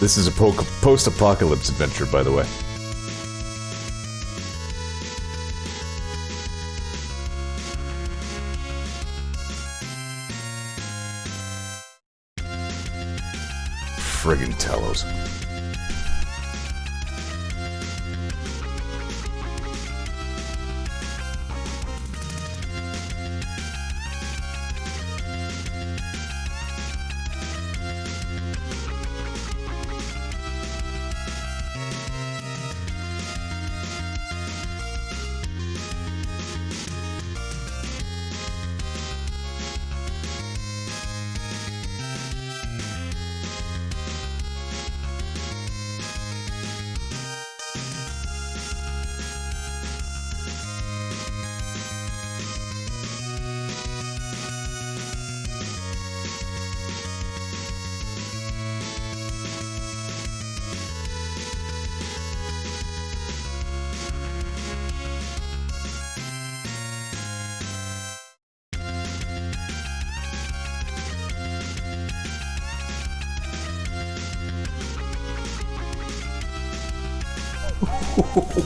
This is a post-apocalypse adventure, by the way. Friggin' Telos.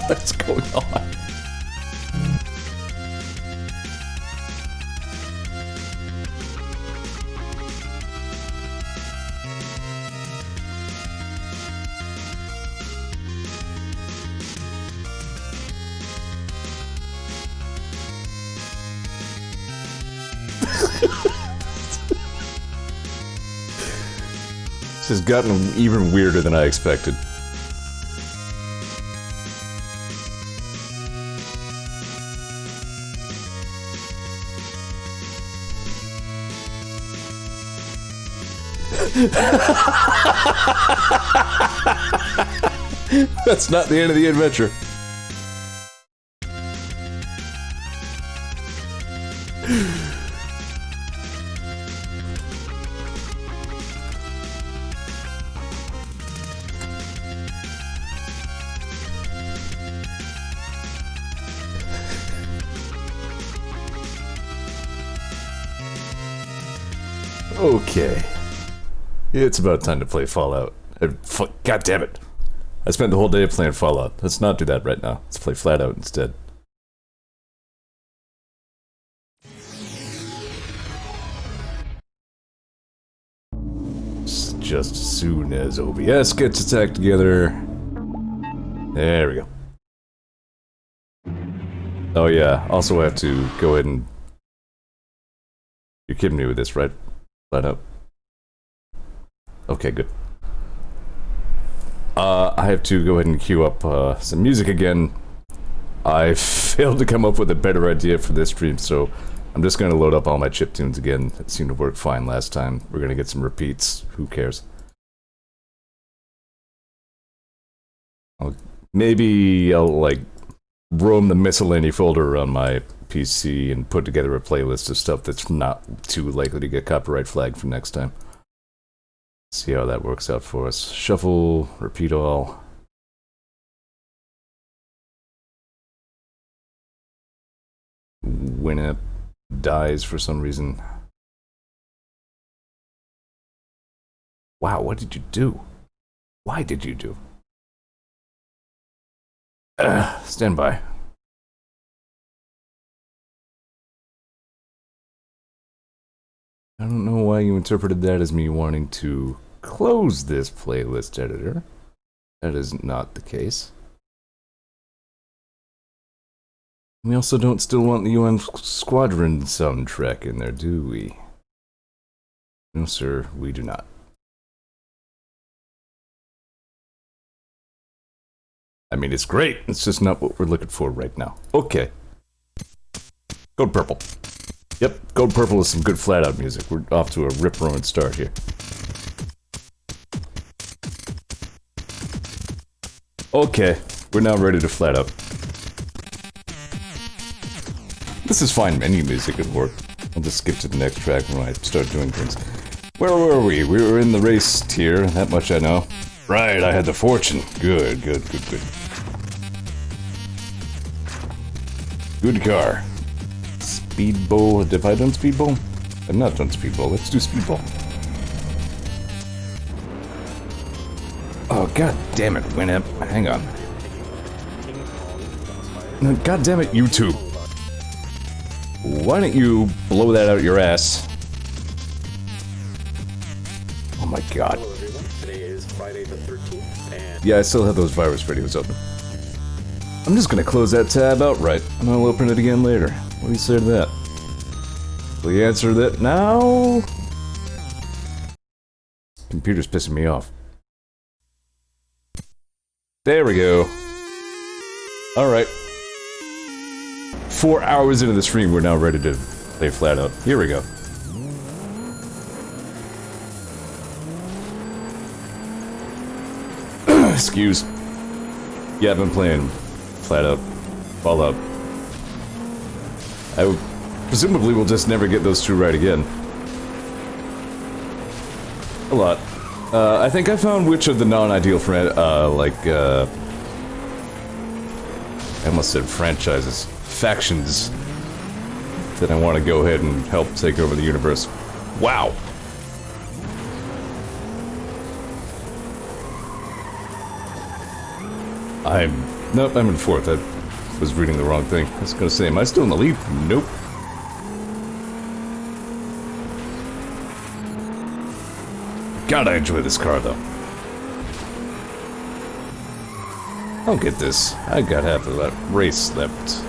What's going on? This has gotten even weirder than I expected. That's not the end of the adventure. Okay. It's about time to play Fallout. God damn it. I spent the whole day playing Fallout. Let's not do that right now. Let's play FlatOut instead. Just as soon as OBS gets its act together. There we go. Oh yeah, also I have to go ahead and... You're kidding me with this, right? FlatOut. Okay, good. I have to go ahead and queue up some music again. I failed to come up with a better idea for this stream, so I'm just gonna load up all my chiptunes again. It seemed to work fine last time. We're gonna get some repeats. Who cares? Maybe I'll, like, roam the miscellany folder on my PC and put together a playlist of stuff that's not too likely to get copyright flagged for next time. See how that works out for us. Shuffle, repeat all. Winamp dies for some reason. Wow, what did you do? Why did you do? Stand by. I don't know why you interpreted that as me wanting to close this playlist editor. That is not the case. We also don't still want the UN Squadron soundtrack in there, do we? No, sir, we do not. I mean, it's great. It's just not what we're looking for right now. Okay. Code Purple. Yep, Code Purple is some good FlatOut music. We're off to a rip-roaring start here. Okay, we're now ready to FlatOut. This is fine, any music could work. I'll just skip to the next track when I start doing things. Where were we? We were in the race tier, that much I know. Right, I had the fortune. Good, good, good, good. Good car. Speedball. Have I done Speedball? I've not done Speedball. Let's do Speedball. god damn it, Winamp. Hang on. No, god damn it, YouTube. Why don't you blow that out your ass? Oh my god. Today is Friday the 13th, and Yeah, I still have those virus videos open. I'm just gonna close that tab outright, and I'll open it again later. What do you say to that? Will you answer that now? Computer's pissing me off. There we go. Alright. 4 hours into the stream, we're now ready to play FlatOut. Here we go. Excuse. Yeah, I've been playing FlatOut, Fallout. I presumably will just never get those two right again. A lot. I think I found which of the non-ideal I almost said franchises. Factions that I want to go ahead and help take over the universe. Wow! Nope, I'm in fourth. I was reading the wrong thing. I was gonna say, am I still in the lead? Nope. God, I enjoy this car, though. I'll get this. I got half of that race left.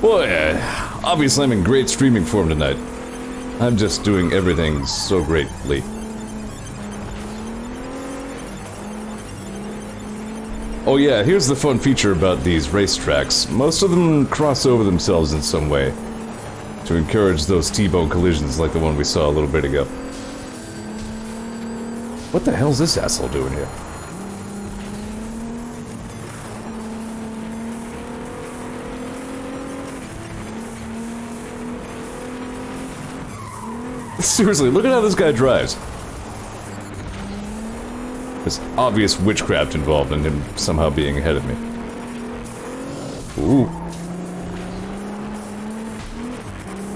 Boy, obviously I'm in great streaming form tonight. I'm just doing everything so greatly. Oh yeah, here's the fun feature about these racetracks. Most of them cross over themselves in some way to encourage those T-bone collisions like the one we saw a little bit ago. What the hell's this asshole doing here? Seriously, look at how this guy drives. There's obvious witchcraft involved in him somehow being ahead of me. Ooh.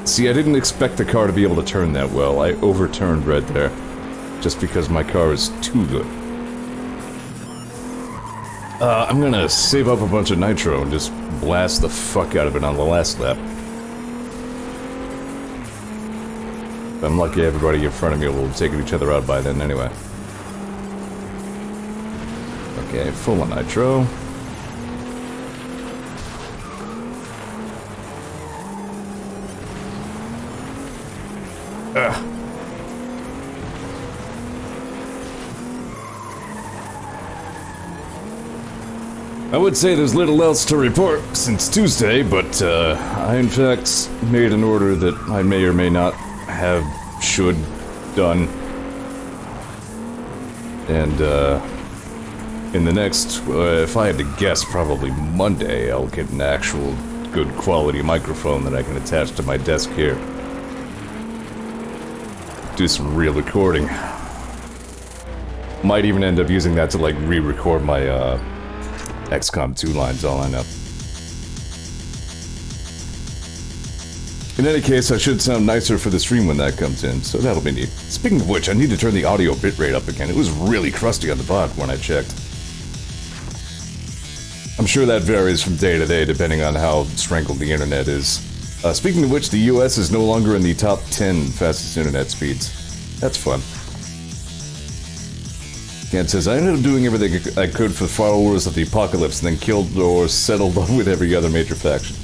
See, I didn't expect the car to be able to turn that well. I overturned right there. Just because my car is too good. I'm gonna save up a bunch of nitro and just blast the fuck out of it on the last lap. If I'm lucky, everybody in front of me will have taken each other out by then anyway. Okay, full of nitro. Ugh. I would say there's little else to report since Tuesday, but I in fact made an order that I may or may not have, should, done. And in the next, if I had to guess, probably Monday, I'll get an actual good quality microphone that I can attach to my desk here. Do some real recording. Might even end up using that to like re-record my XCOM 2 lines, all I know. In any case, I should sound nicer for the stream when that comes in, so that'll be neat. Speaking of which, I need to turn the audio bitrate up again. It was really crusty on the bot when I checked. I'm sure that varies from day to day depending on how strangled the internet is. Speaking of which, the US is no longer in the top 10 fastest internet speeds. That's fun. Ken says, I ended up doing everything I could for followers of the apocalypse and then killed or settled with every other major faction.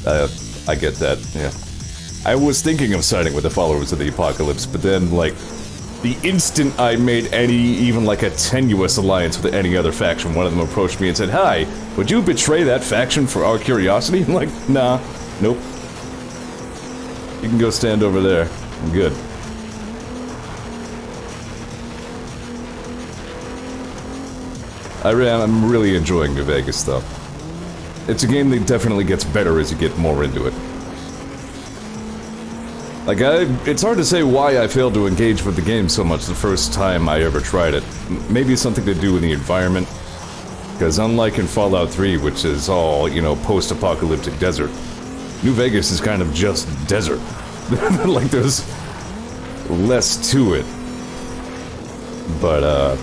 I get that, yeah. I was thinking of siding with the followers of the apocalypse, but then, like, the instant I made even like a tenuous alliance with any other faction, one of them approached me and said, hi, would you betray that faction for our curiosity? I'm like, nah, nope. You can go stand over there. I'm good. I'm really enjoying New Vegas, though. It's a game that definitely gets better as you get more into it. Like, it's hard to say why I failed to engage with the game so much the first time I ever tried it. Maybe it's something to do with the environment. Because unlike in Fallout 3, which is all, you know, post-apocalyptic desert, New Vegas is kind of just desert. Like, there's less to it. But,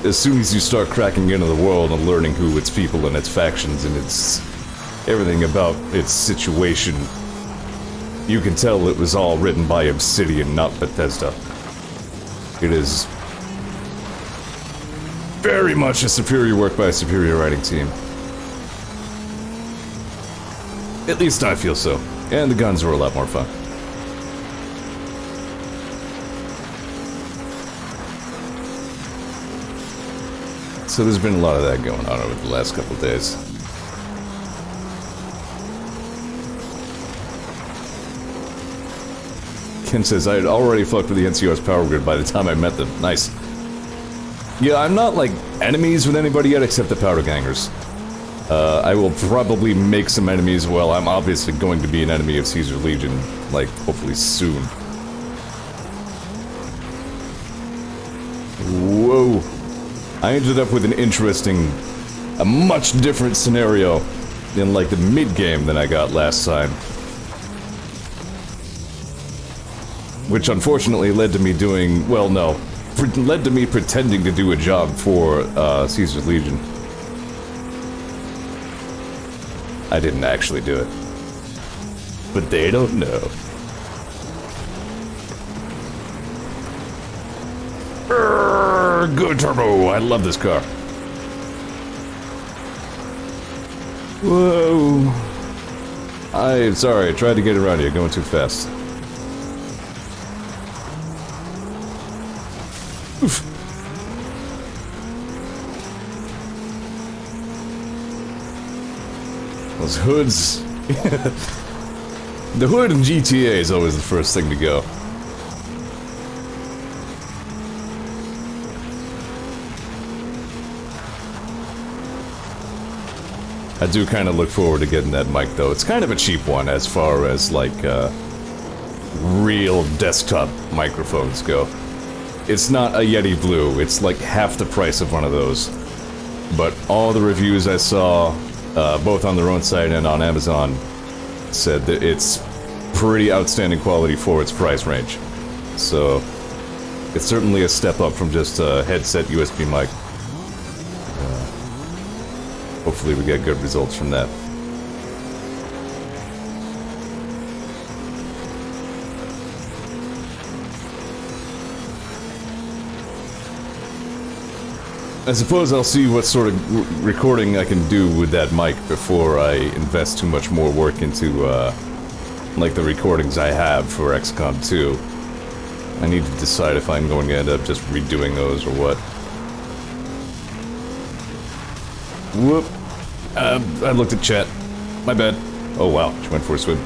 as soon as you start cracking into the world and learning who its people and its factions and its everything about its situation, you can tell it was all written by Obsidian, not Bethesda. It is very much a superior work by a superior writing team. At least I feel so. And the guns were a lot more fun. So there's been a lot of that going on over the last couple of days. Ken says, I had already fucked with the NCR's power grid by the time I met them. Nice. Yeah, I'm not, like, enemies with anybody yet except the powder gangers. I will probably make some enemies. Well, I'm obviously going to be an enemy of Caesar Legion, like, hopefully soon. Whoa. I ended up with an interesting, a much different scenario in, like, the mid-game than I got last time. Which unfortunately led to me doing, well, no, led to me pretending to do a job for Caesar's Legion. I didn't actually do it. But they don't know. Good turbo, I love this car. Whoa. I'm sorry, I tried to get around you, going too fast. Oof. Those hoods. The hood in GTA is always the first thing to go. I do kind of look forward to getting that mic, though. It's kind of a cheap one as far as, like, real desktop microphones go. It's not a Yeti Blue, it's like half the price of one of those. But all the reviews I saw, both on their own site and on Amazon, said that it's pretty outstanding quality for its price range. So, it's certainly a step up from just a headset USB mic. Hopefully we get good results from that. I suppose I'll see what sort of recording I can do with that mic before I invest too much more work into, like the recordings I have for XCOM 2. I need to decide if I'm going to end up just redoing those or what. Whoop. I looked at chat. My bad. Oh wow, she went for a swim.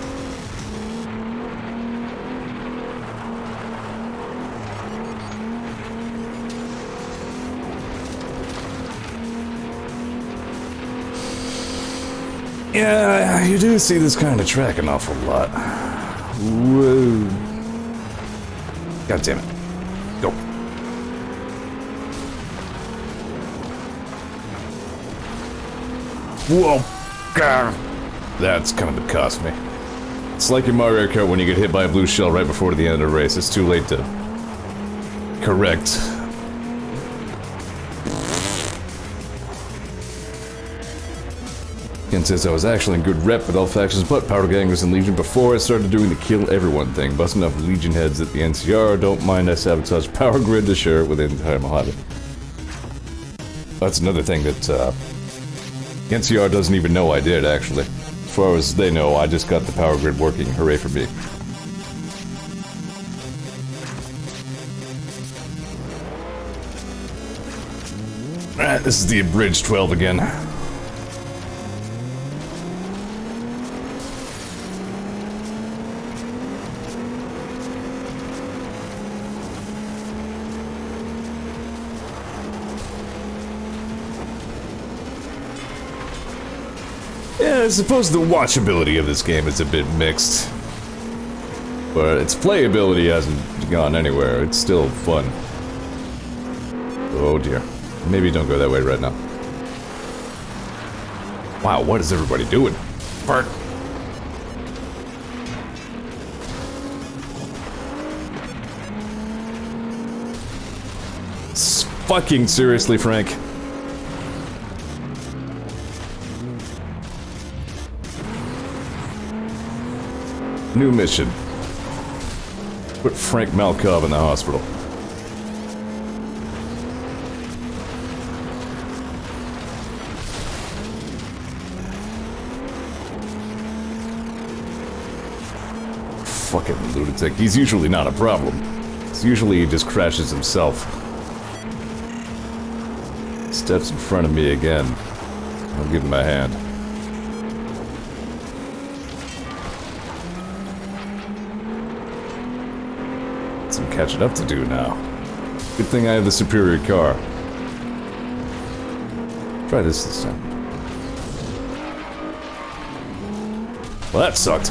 Yeah, you do see this kind of track an awful lot. Whoa. God damn it. Go. Whoa. Gah. That's coming to cost me. It's like in Mario Kart when you get hit by a blue shell right before the end of the race. It's too late to correct. Ken says I was actually in good rep with all factions but Powder Gangers and Legion before I started doing the kill everyone thing. Busting up Legion heads at the NCR. Don't mind I sabotage Power Grid to share it with the entire Mojave. That's another thing that NCR doesn't even know I did, actually. As far as they know, I just got the power grid working. Hooray for me. Alright, this is the Abridged 12 again. Yeah, I suppose the watchability of this game is a bit mixed. But its playability hasn't gone anywhere. It's still fun. Oh dear. Maybe don't go that way right now. Wow, what is everybody doing? Bart. fucking seriously, Frank? New mission. Put Frank Malkov in the hospital. Fucking lunatic. He's usually not a problem. It's usually he just crashes himself. Steps in front of me again. I'll give him a hand. Some catching up to do now. Good thing I have the superior car. Try this time. Well, that sucked.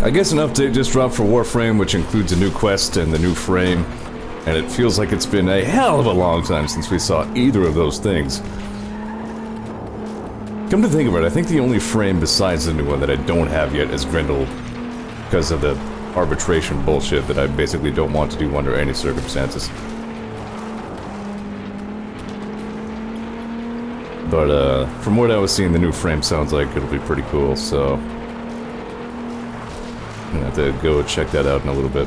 I guess an update just dropped for Warframe, which includes a new quest and the new frame, and it feels like it's been a hell of a long time since we saw either of those things. Come to think of it, I think the only frame besides the new one that I don't have yet is Grendel, because of the arbitration bullshit that I basically don't want to do under any circumstances. But, from what I was seeing, the new frame sounds like it'll be pretty cool, so I'm gonna have to go check that out in a little bit.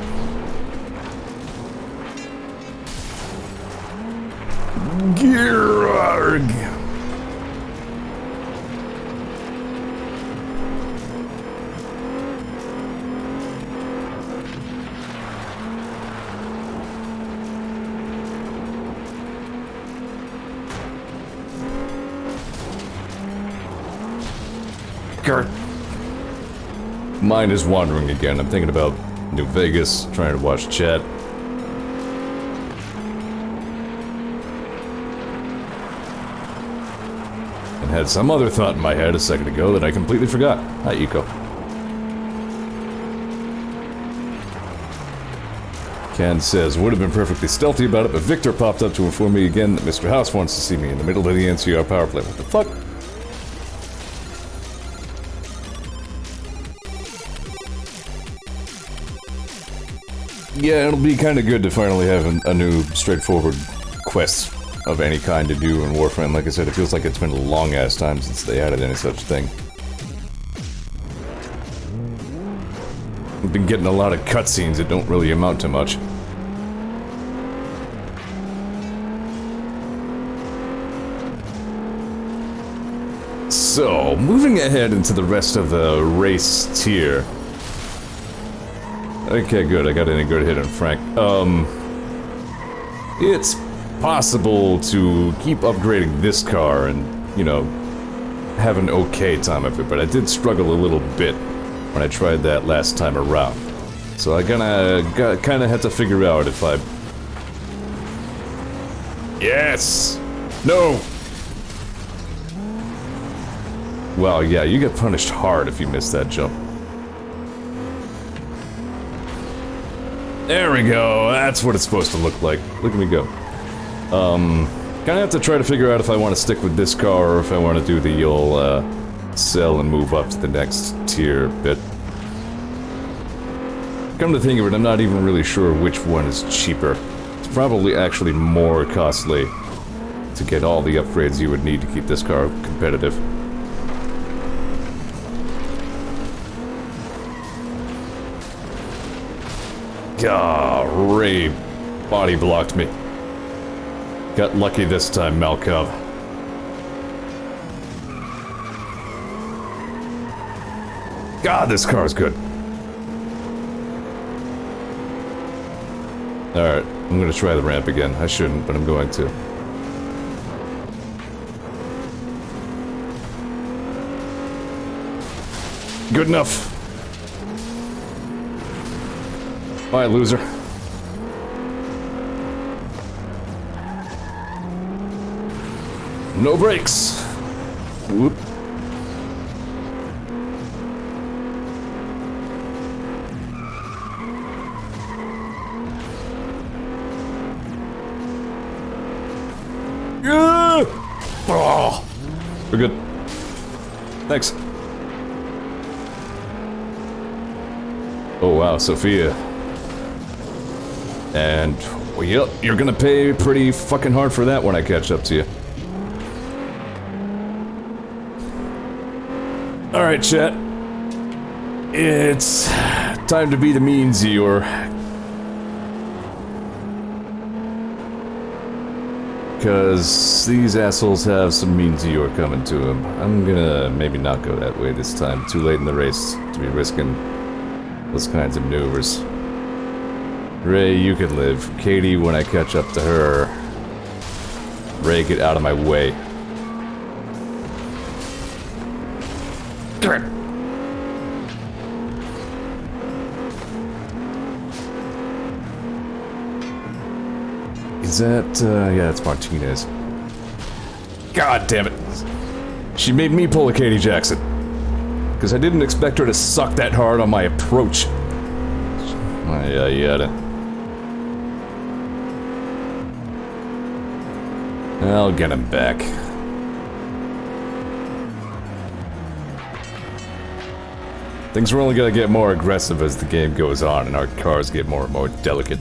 Geararg! Gert. Mind is wandering again. I'm thinking about New Vegas, trying to watch chat. And had some other thought in my head a second ago that I completely forgot. Hi, Eco. Ken says, would have been perfectly stealthy about it, but Victor popped up to inform me again that Mr. House wants to see me in the middle of the NCR power play. What the fuck? Yeah, it'll be kind of good to finally have a new, straightforward quest of any kind to do in Warframe. Like I said, it feels like it's been a long-ass time since they added any such thing. We've been getting a lot of cutscenes that don't really amount to much. So, moving ahead into the rest of the race tier. Okay, good. I got in a good hit on Frank. It's possible to keep upgrading this car and, you know, have an okay time of it, but I did struggle a little bit when I tried that last time around. So I kinda had to figure out if I... Yes! No! Well, yeah, you get punished hard if you miss that jump. There we go, that's what it's supposed to look like. Look at me go. Kinda have to try to figure out if I want to stick with this car or if I want to do the old, sell and move up to the next tier bit. Come to think of it, I'm not even really sure which one is cheaper. It's probably actually more costly to get all the upgrades you would need to keep this car competitive. Ah, Ray body blocked me. Got lucky this time, Malkov. God, this car is good. Alright, I'm gonna try the ramp again. I shouldn't, but I'm going to. Good enough. Bye, loser. No brakes. Whoop. Yeah! Oh, we're good. Thanks. Oh wow, Sophia. And, well, yep, you're gonna pay pretty fucking hard for that when I catch up to you. Alright, chat. It's time to be the mean Zeor. Because these assholes have some mean Zeor coming to them. I'm gonna maybe not go that way this time. Too late in the race to be risking those kinds of maneuvers. Ray, you can live. Katie, when I catch up to her. Ray, get out of my way. Is that, yeah, it's Martinez. God damn it. She made me pull a Katie Jackson. Because I didn't expect her to suck that hard on my approach. Yada yada. I'll get him back. Things are only gonna get more aggressive as the game goes on and our cars get more and more delicate.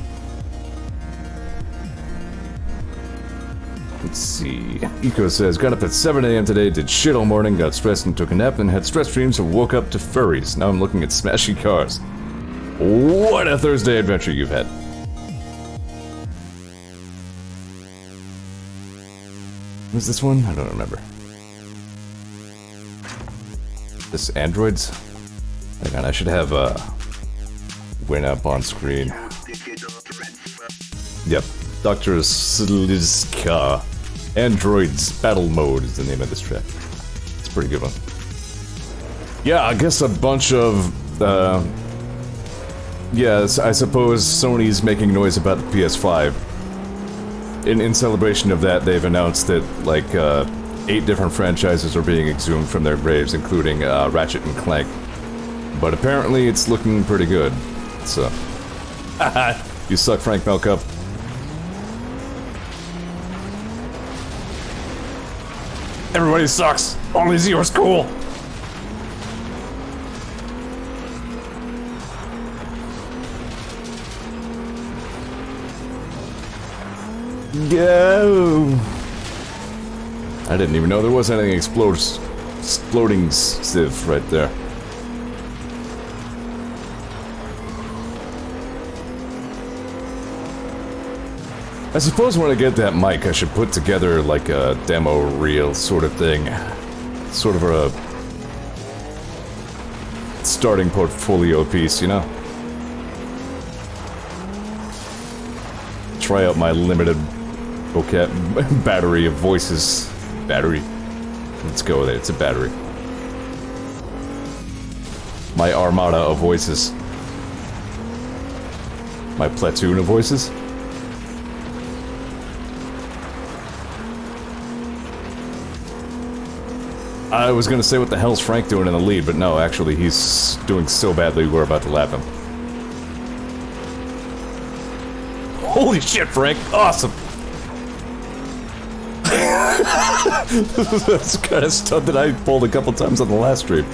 Let's see. Eco says, got up at 7 AM today, did shit all morning, got stressed and took a nap, and had stress dreams and woke up to furries. Now I'm looking at smashing cars. What a Thursday adventure you've had. Was this one? I don't remember. This androids? Hang on, I should have win up on screen. Yep, Dr. Slizka. Androids Battle Mode is the name of this track. It's a pretty good one. Yeah, I guess a bunch of, yes, I suppose Sony's making noise about the PS5. In celebration of that, they've announced that, like, 8 different franchises are being exhumed from their graves, including, Ratchet and Clank. But apparently it's looking pretty good, so... Haha, you suck, Frank Melkup. Everybody sucks! Only Zeor's cool! Go! I didn't even know there was anything exploding stiff right there. I suppose when I get that mic, I should put together like a demo reel sort of thing. Sort of a starting portfolio piece, you know? Try out my limited battery of voices. Battery? Let's go with it, it's a battery. My armada of voices. My platoon of voices? I was gonna say, what the hell's Frank doing in the lead, but no, actually, he's doing so badly we're about to lap him. Holy shit, Frank! Awesome! That's the kind of stuff that I pulled a couple times on the last stream.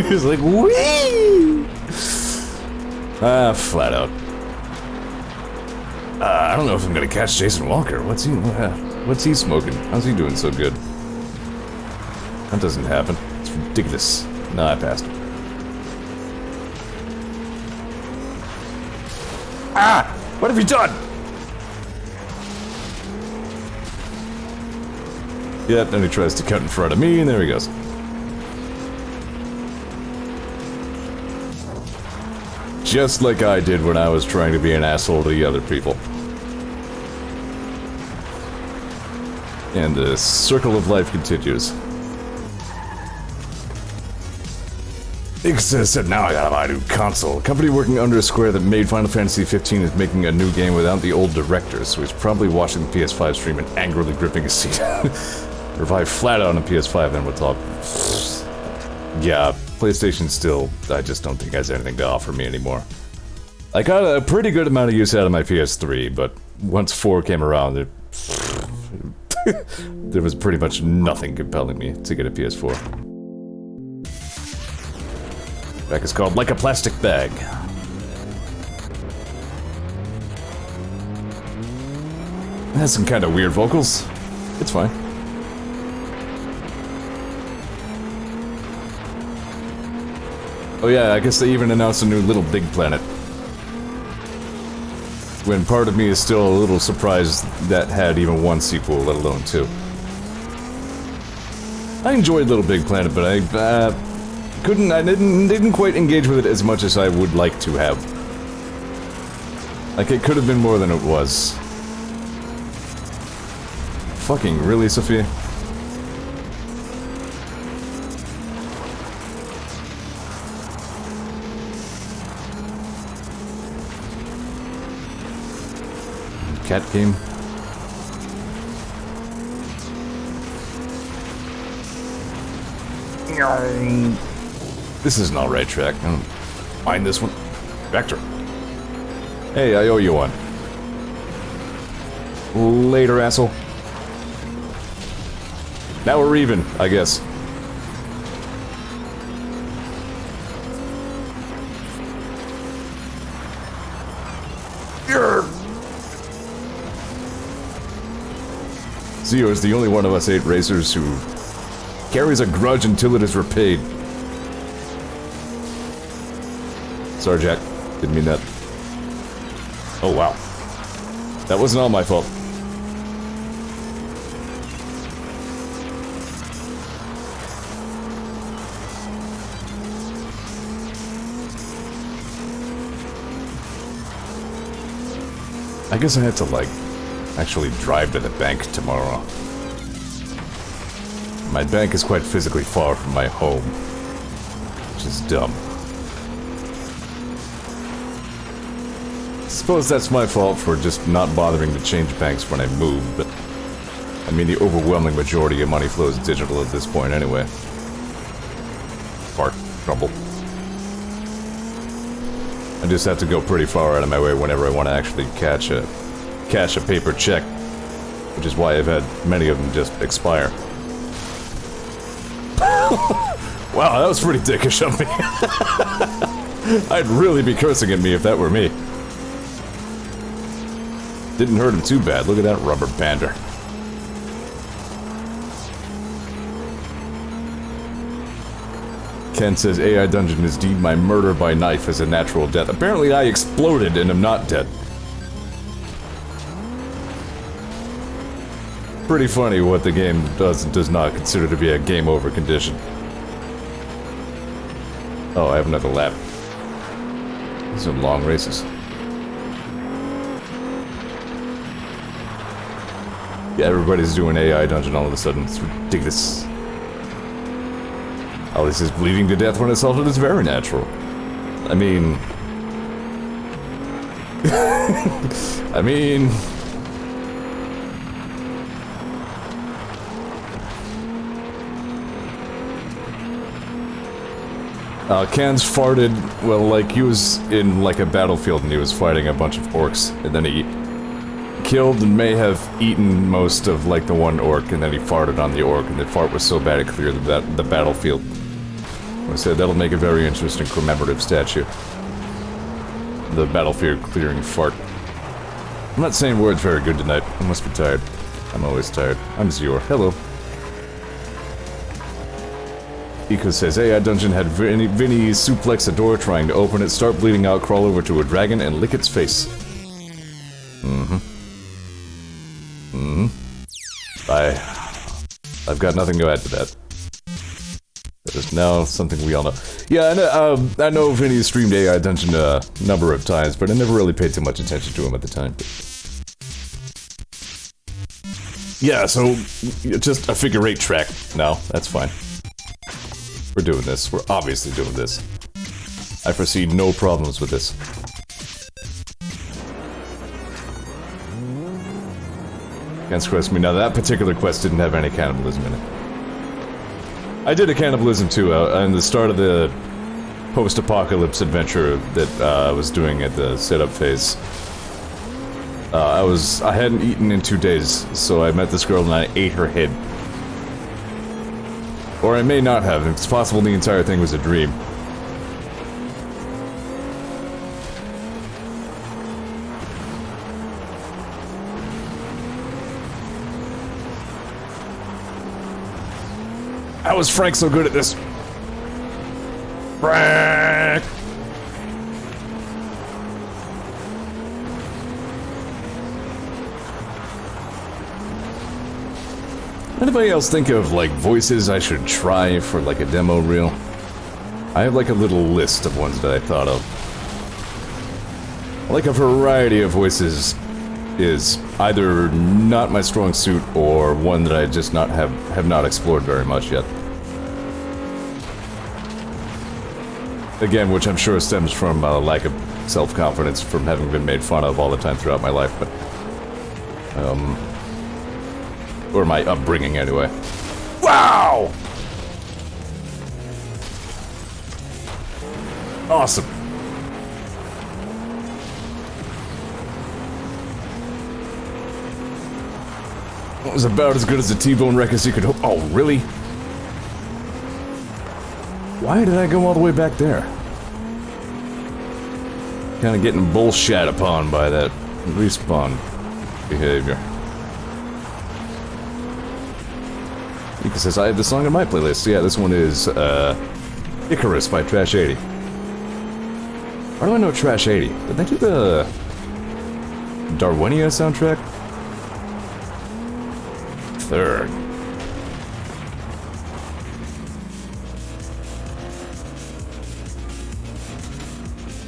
He's like, wee! FlatOut. I don't know if I'm gonna catch Jason Walker. What's he smoking? How's he doing so good? That doesn't happen. It's ridiculous. No, I passed him. Ah! What have you done? Yep, then he tries to cut in front of me, and there he goes. Just like I did when I was trying to be an asshole to the other people. And the circle of life continues. Ix said, now I gotta buy a new console. A company working under a Square that made Final Fantasy 15 is making a new game without the old director, so he's probably watching the PS5 stream and angrily gripping his seat. Revive FlatOut on the PS5, then we'll talk. Yeah, PlayStation still, I just don't think has anything to offer me anymore. I got a pretty good amount of use out of my PS3, but once 4 came around, There was pretty much nothing compelling me to get a PS4. Track is called Like a Plastic Bag. It has some kind of weird vocals. It's fine. Oh yeah, I guess they even announced a new Little Big Planet. When part of me is still a little surprised that had even one sequel, let alone two. I enjoyed Little Big Planet, but I didn't quite engage with it as much as I would like to have. Like, it could have been more than it was. Fucking really, Sophia? Cat game. This is an alright track. I don't mind this one. Vector. Hey, I owe you one. Later, asshole. Now we're even, I guess. Zeor is the only one of us 8 racers who carries a grudge until it is repaid. Sorry, Jack. Didn't mean that. Oh, wow. That wasn't all my fault. I guess I have to, like, actually drive to the bank tomorrow. My bank is quite physically far from my home, which is dumb. Suppose that's my fault for just not bothering to change banks when I move, but I mean the overwhelming majority of money flows digital at this point anyway. Fart trouble. I just have to go pretty far out of my way whenever I want to actually cash a paper check, which is why I've had many of them just expire. Wow, that was pretty dickish of me. I'd really be cursing at me if that were me. Didn't hurt him too bad. Look at that rubber bander. Ken says AI Dungeon has deemed my murder by knife as a natural death. Apparently I exploded and am not dead. Pretty funny what the game does and does not consider to be a game over condition. Oh, I have another lap. These are long races. Yeah, everybody's doing AI Dungeon all of a sudden. It's ridiculous. Oh, this is bleeding to death when assaulted is very natural. I mean... I mean... Can's farted, well, like, he was in, like, a battlefield and he was fighting a bunch of orcs, and then he killed and may have eaten most of, like, the one orc, and then he farted on the orc, and the fart was so bad it cleared the battlefield. I said that'll make a very interesting commemorative statue. The battlefield clearing fart. I'm not saying words very good tonight. I must be tired. I'm always tired. I'm Zeor. Hello. Eco says, AI Dungeon had Vinny suplex a door trying to open it, start bleeding out, crawl over to a dragon, and lick its face. I've got nothing to add to that. That is now something we all know. Yeah, I know Vinny streamed AI Dungeon a number of times, but I never really paid too much attention to him at the time. Yeah, so, just a figure 8 track. No, that's fine. We're doing this. We're obviously doing this. I foresee no problems with this. Against quest me. Now that particular quest didn't have any cannibalism in it. I did a cannibalism too in the start of the post-apocalypse adventure that I was doing at the setup phase. I hadn't eaten in 2 days, so I met this girl and I ate her head. Or I may not have. It's possible the entire thing was a dream. How is Frank so good at this? Frank! Anybody else think of, like, voices I should try for, like, a demo reel? I have, like, a little list of ones that I thought of. Like, a variety of voices is either not my strong suit or one that I just have not explored very much yet. Again, which I'm sure stems from a lack of self-confidence from having been made fun of all the time throughout my life, but... or my upbringing, anyway. Wow! Awesome. It was about as good as a T-bone wreck as you could hope. Oh, really? Why did I go all the way back there? Kind of getting bullshit upon by that respawn behavior. Mika says, I have the song on my playlist. Yeah, this one is, Icarus by Trash 80. How do I know Trash 80? Did they do the Darwinia soundtrack? Third.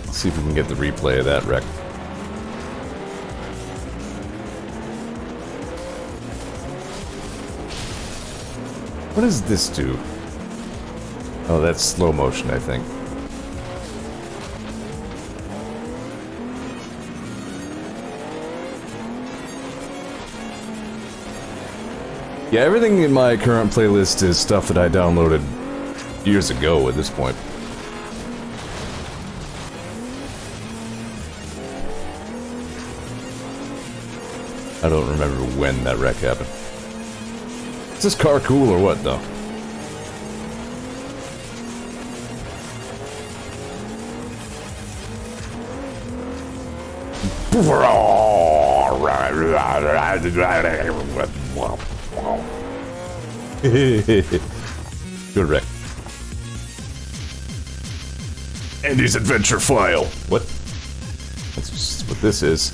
Let's see if we can get the replay of that wreck. What does this do? Oh, that's slow motion, I think. Yeah, everything in my current playlist is stuff that I downloaded years ago at this point. I don't remember when that wreck happened. Is this car cool or what, though? Good wreck. Andy's Adventure File. What? That's just what this is.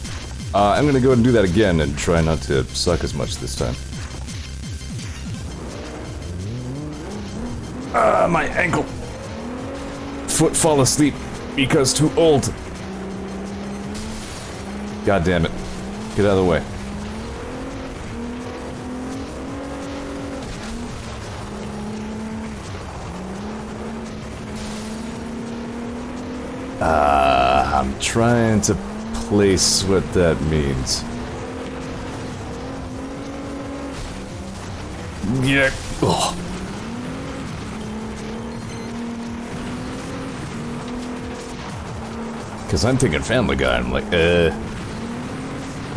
I'm gonna go ahead and do that again and try not to suck as much this time. My ankle. Foot fall asleep because too old. God damn it. Get out of the way. I'm trying to place what that means. Yeah. Ugh. Because I'm thinking Family Guy, I'm like, I'm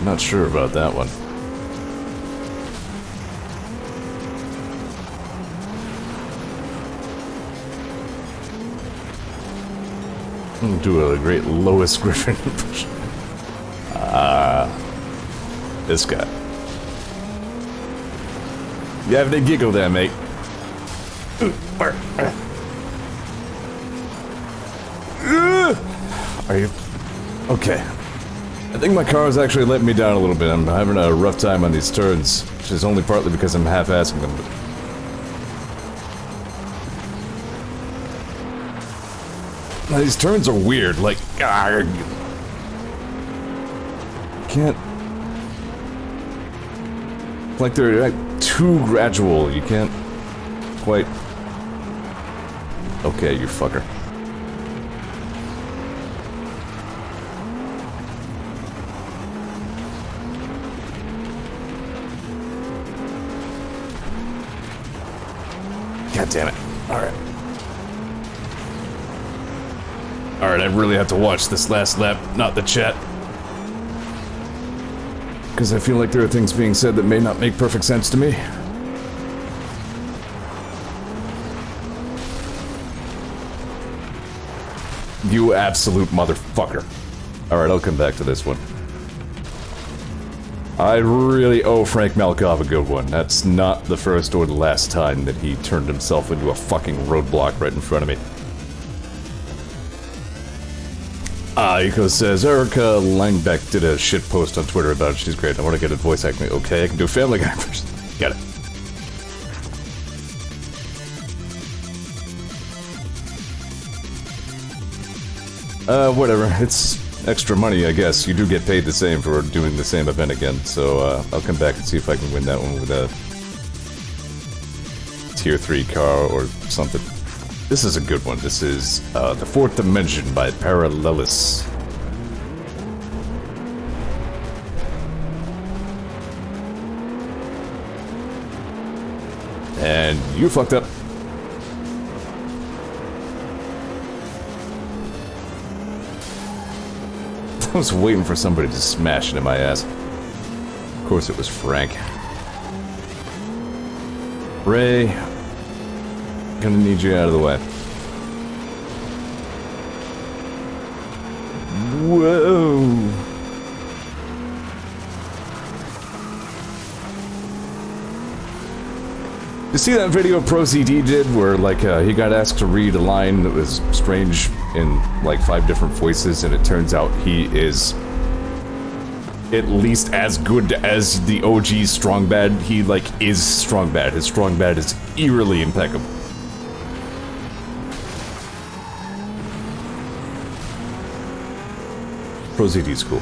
not sure about that one. Do a great Lois Griffin impression. This guy. You having a giggle there, mate? Are you... Okay. I think my car is actually letting me down a little bit. I'm having a rough time on these turns, which is only partly because I'm half-assing them. Now, these turns are weird, like... Can't... Like, they're like, too gradual. You can't quite... Okay, you fucker. God damn it. Alright. Alright, I really have to watch this last lap, not the chat. because I feel like there are things being said that may not make perfect sense to me. You absolute motherfucker. Alright, I'll come back to this one. I really owe Frank Malkov a good one. That's not the first or the last time that he turned himself into a fucking roadblock right in front of me. Iko says, Erica Langbeck did a shit post on Twitter about it. She's great. I want to get a voice acting. Okay, I can do Family Guy first. Got it. Whatever. It's extra money, I guess. You do get paid the same for doing the same event again, so, I'll come back and see if I can win that one with a Tier 3 car or something. This is a good one. This is, The Fourth Dimension by Parallelis. And you fucked up. I was waiting for somebody to smash it in my ass. Of course it was Frank. Ray, gonna need you out of the way. Whoa. You see that video ProCD did where, like, he got asked to read a line that was strange in, like, 5 different voices, and it turns out he is at least as good as the OG Strong Bad. He, like, is Strong Bad. His Strong Bad is eerily impeccable. ProCD's cool.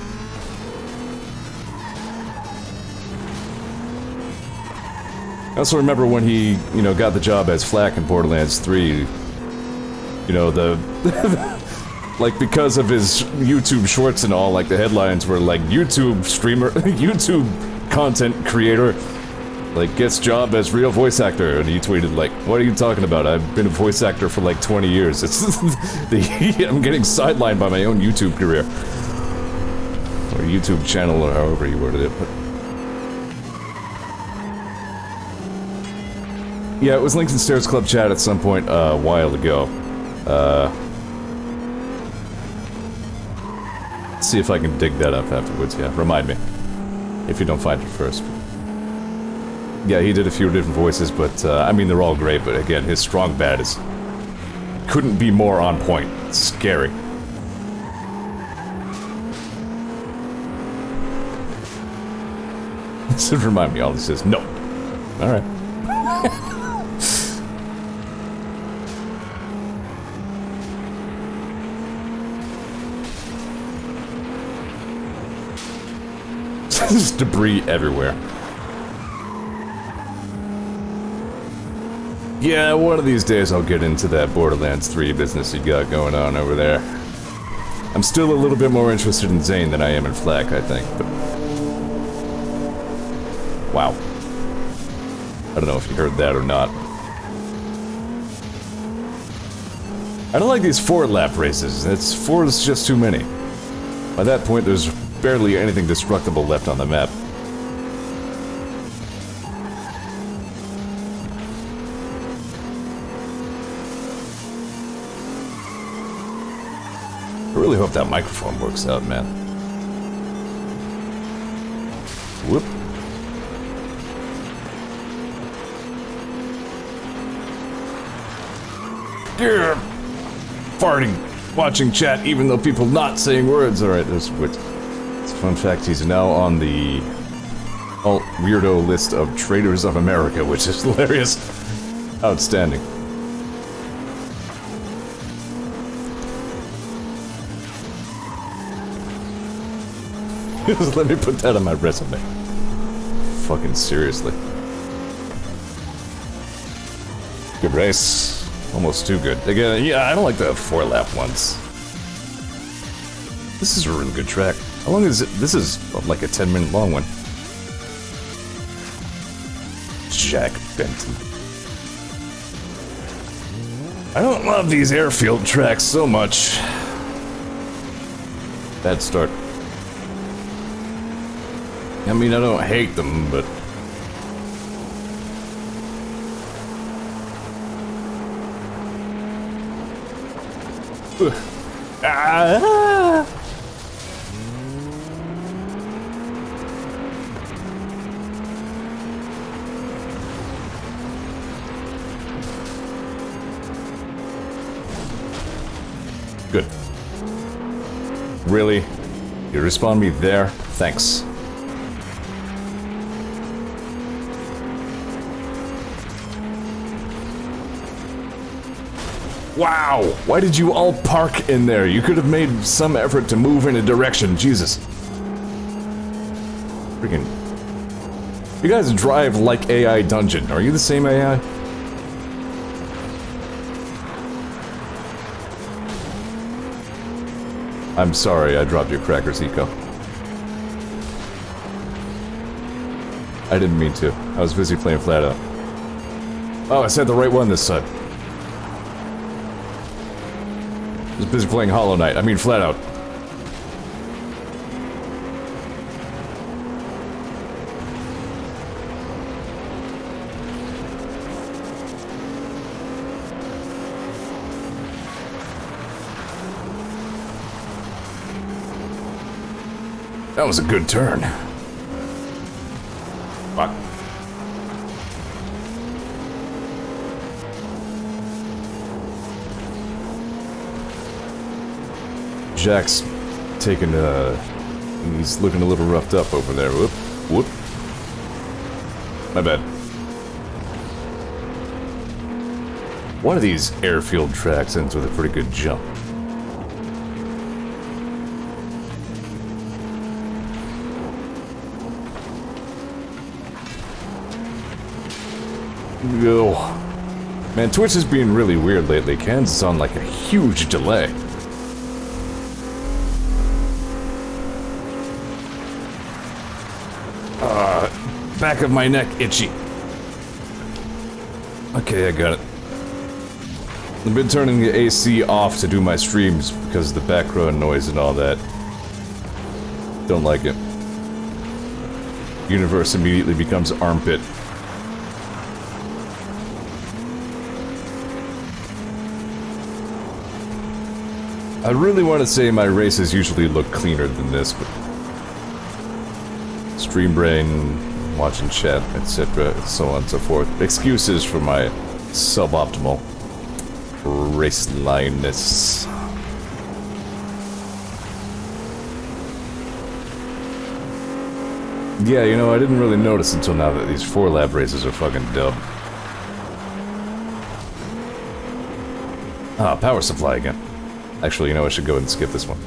I also remember when he, you know, got the job as Flak in Borderlands 3, you know, the... like, because of his YouTube shorts and all, like, the headlines were, like, YouTube streamer, YouTube content creator, like, gets job as real voice actor, and he tweeted, like, what are you talking about? I've been a voice actor for, like, 20 years. It's... I'm getting sidelined by my own YouTube career. Or YouTube channel, or however he worded it, but... Yeah, it was linked in Stairs Club chat at some point a while ago. See if I can dig that up afterwards, yeah. Remind me. If you don't find it first. Yeah, he did a few different voices, but, I mean, they're all great, but again, his Strong Bad is... couldn't be more on point. It's scary. This would remind me, all this is, no. Alright. There's debris everywhere. Yeah, one of these days I'll get into that Borderlands 3 business you got going on over there. I'm still a little bit more interested in Zane than I am in Flak, I think, but... Wow. I don't know if you heard that or not. I don't like these 4-lap races. 4 is just too many. By that point, there's barely anything destructible left on the map. I really hope that microphone works out, man. Whoop. Yeah. Farting, watching chat, even though people not saying words. Alright, there's wit. It's a fun fact, he's now on the alt weirdo list of Traitors of America, which is hilarious. Outstanding. Let me put that on my resume. Fucking seriously. Good race. Almost too good. Again, yeah, I don't like the 4-lap ones. This is a really good track. How long is it? This is like a 10-minute long one. Jack Benton. I don't love these airfield tracks so much. Bad start. I mean, I don't hate them, but... Ah! Good. Really? You respawn me there? Thanks. Wow! Why did you all park in there? You could have made some effort to move in a direction. Jesus. Freaking... You guys drive like AI Dungeon. Are you the same AI? I'm sorry I dropped your crackers, Eco. I didn't mean to. I was busy playing FlatOut. Oh, I said the right one this time. I was busy playing Hollow Knight. I mean FlatOut. That was a good turn. Fuck. Jack's taking he's looking a little roughed up over there. Whoop. Whoop. My bad. One of these airfield tracks ends with a pretty good jump. Yo. Man, Twitch is being really weird lately. Kansas is on like a huge delay. Back of my neck itchy. Okay, I got it. I've been turning the AC off to do my streams because of the background noise and all that. Don't like it. Universe immediately becomes armpit. I really want to say my races usually look cleaner than this, but... Stream brain, watching chat, etc., so on and so forth. Excuses for my suboptimal raceliness. Yeah, you know, I didn't really notice until now that these 4 lap races are fucking dub. Ah, power supply again. Actually, you know, I should go ahead and skip this one.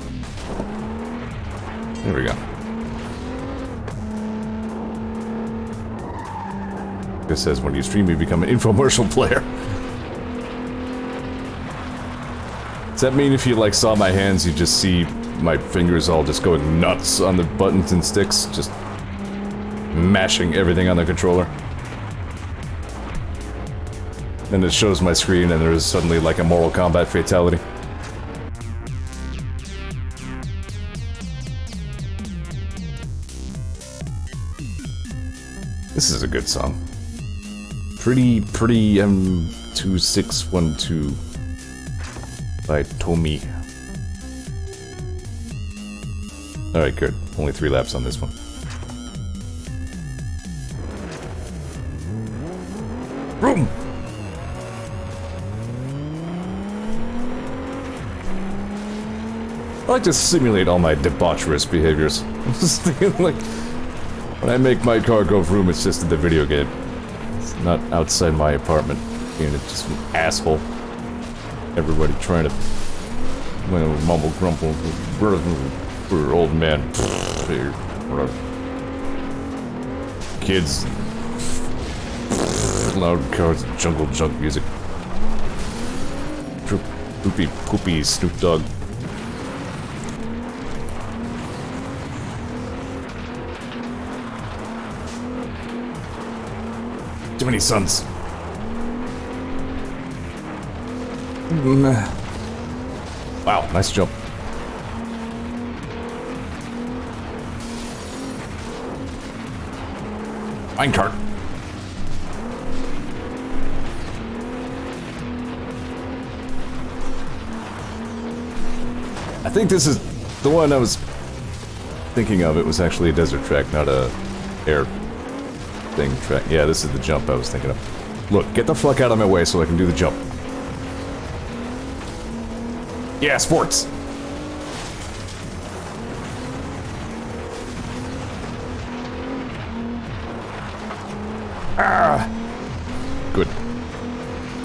There we go. It says when you stream, you become an infomercial player. Does that mean if you, like, saw my hands, you just see my fingers all just going nuts on the buttons and sticks? Just mashing everything on the controller? And it shows my screen and there's suddenly, like, a Mortal Kombat fatality. This is a good song. Pretty M2612 by Tomi. Alright, good. Only 3 laps on this one. Boom! I like to simulate all my debaucherous behaviors. I'm just thinking, like, when I make my car go vroom, it's just in the video game. It's not outside my apartment, being just an asshole. Everybody trying to, mumble grumble, we're old man. Kids, loud cars, jungle junk music. Poopy Snoop Dogg. Too many sons. Wow, nice jump. Minecart. I think this is the one I was thinking of. It was actually a desert track, not a air thing track. Yeah, this is the jump I was thinking of. Look, get the fuck out of my way so I can do the jump. Yeah, sports. Ah! Good.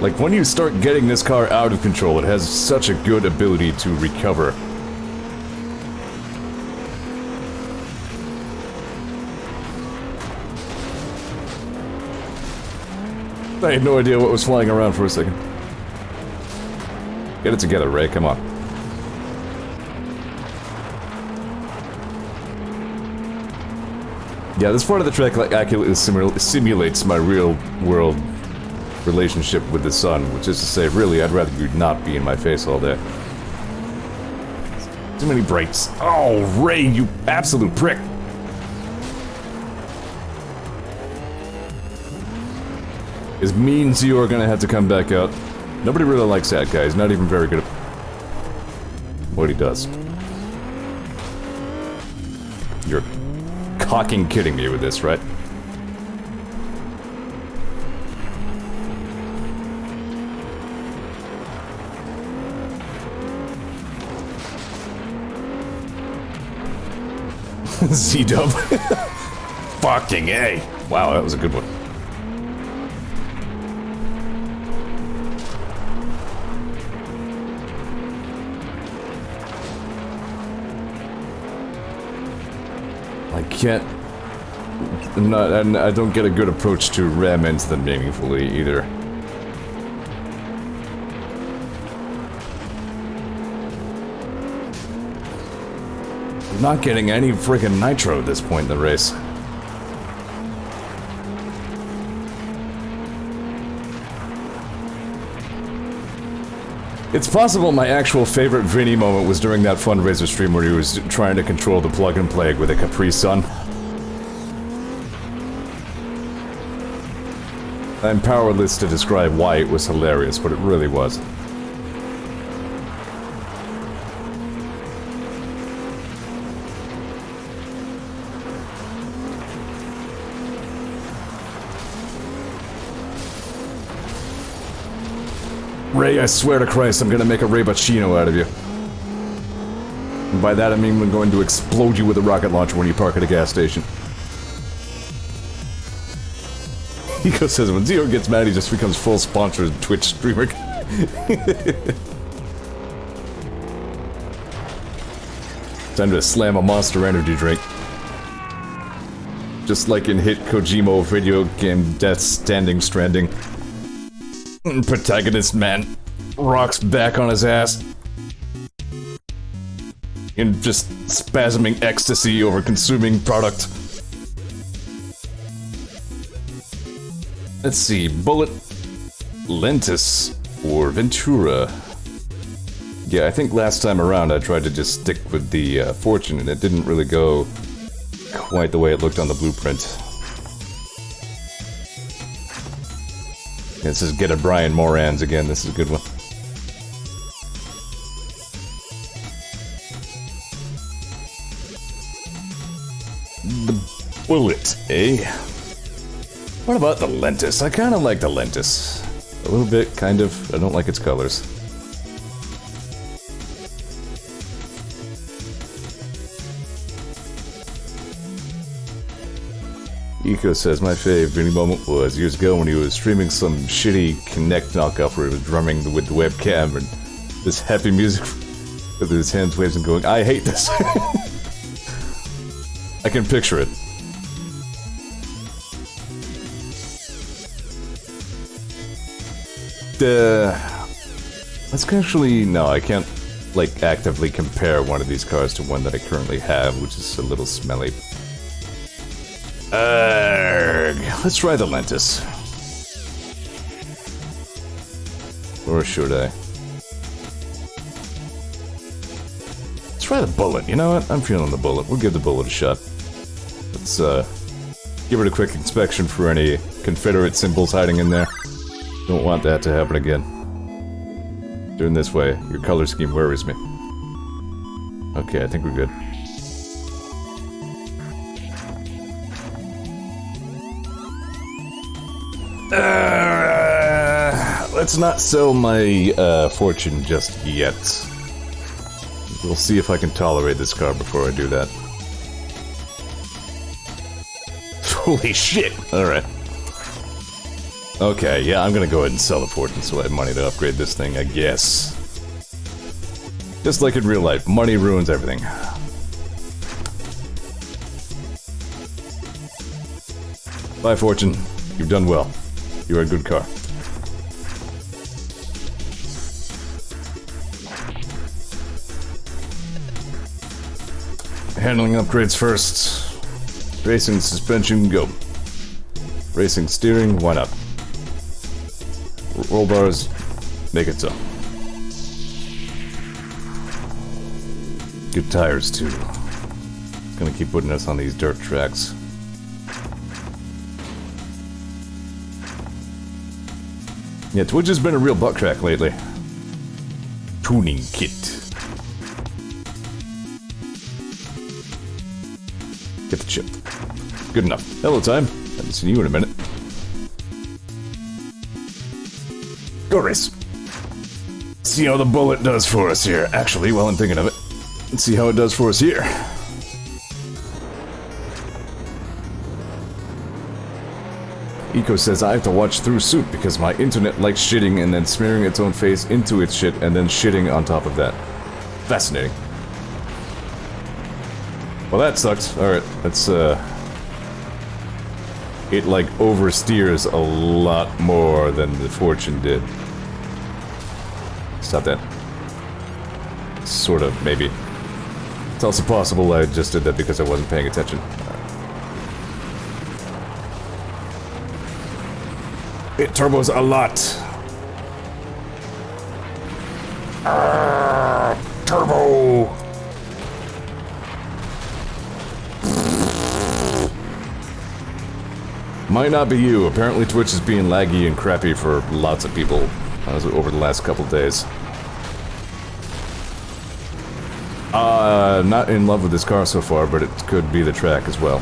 Like, when you start getting this car out of control, it has such a good ability to recover. I had no idea what was flying around for a second. Get it together, Ray, come on. Yeah, this part of the track like accurately simulates my real-world relationship with the sun, which is to say, really, I'd rather you not be in my face all day. Too many brakes. Oh, Ray, you absolute prick! Is mean Zeor gonna have to come back out? Nobody really likes that guy. He's not even very good at what he does. You're cocking kidding me with this, right? Z-dub. Fucking A. Wow, that was a good one. I can't... I don't get a good approach to ram into them meaningfully, either. I'm not getting any friggin' nitro at this point in the race. It's possible my actual favorite Vinny moment was during that fundraiser stream where he was trying to control the plug-and plague with a Capri Sun. I'm powerless to describe why it was hilarious, but it really was. Ray, I swear to Christ, I'm gonna make a Ray Bacino out of you. And by that I mean I'm going to explode you with a rocket launcher when you park at a gas station. Eco says when Zeor gets mad he just becomes full sponsored Twitch streamer. Time to slam a Monster Energy drink. Just like in hit Kojima video game Death Stranding. Protagonist man rocks back on his ass in just spasming ecstasy over consuming product. Let's see, Bullet, Lentis, or Ventura. Yeah, I think last time around I tried to just stick with the Fortune and it didn't really go quite the way it looked on the blueprint. This is Get a Brian Morans again, this is a good one. The Bullet, eh? What about the Lentis? I kinda like the Lentis. A little bit, kind of. I don't like its colors. Eco says, my fave Vinny moment was years ago when he was streaming some shitty Kinect knockoff where he was drumming with the webcam and this happy music with his hands waves and going, I hate this. I can picture it. Let's actually, no, I can't, like, actively compare one of these cars to one that I currently have, which is a little smelly. Let's try the Lentis. Or should I? Let's try the Bullet. You know what? I'm feeling the Bullet. We'll give the Bullet a shot. Let's Give it a quick inspection for any Confederate symbols hiding in there. Don't want that to happen again. Doing this way, your color scheme worries me. Okay, I think we're good. Let's not sell my fortune just yet. We'll see if I can tolerate this car before I do that. Holy shit! Alright. Okay, yeah, I'm gonna go ahead and sell the fortune so I have money to upgrade this thing, I guess. Just like in real life, money ruins everything. Bye, fortune. You've done well. You're a good car. Handling upgrades first. Racing suspension, go. Racing steering, why not? Roll bars, make it so. Good tires, too. Gonna keep putting us on these dirt tracks. Yeah, Twitch has been a real butt track lately. Tuning kit. Get the chip. Good enough. Hello, time. Haven't seen you in a minute. Go race. See how the bullet does for us here. Actually, while I'm thinking of it, let's see how it does for us here. Eco says I have to watch through soup because my internet likes shitting and then smearing its own face into its shit and then shitting on top of that. Fascinating. Well, that sucks. Alright, that's, it, like, oversteers a lot more than the Fortune did. Stop that. Sort of, maybe. It's also possible I just did that because I wasn't paying attention. It turbos a lot. Turbo! Might not be you. Apparently Twitch is being laggy and crappy for lots of people over the last couple days. Not in love with this car so far, but it could be the track as well.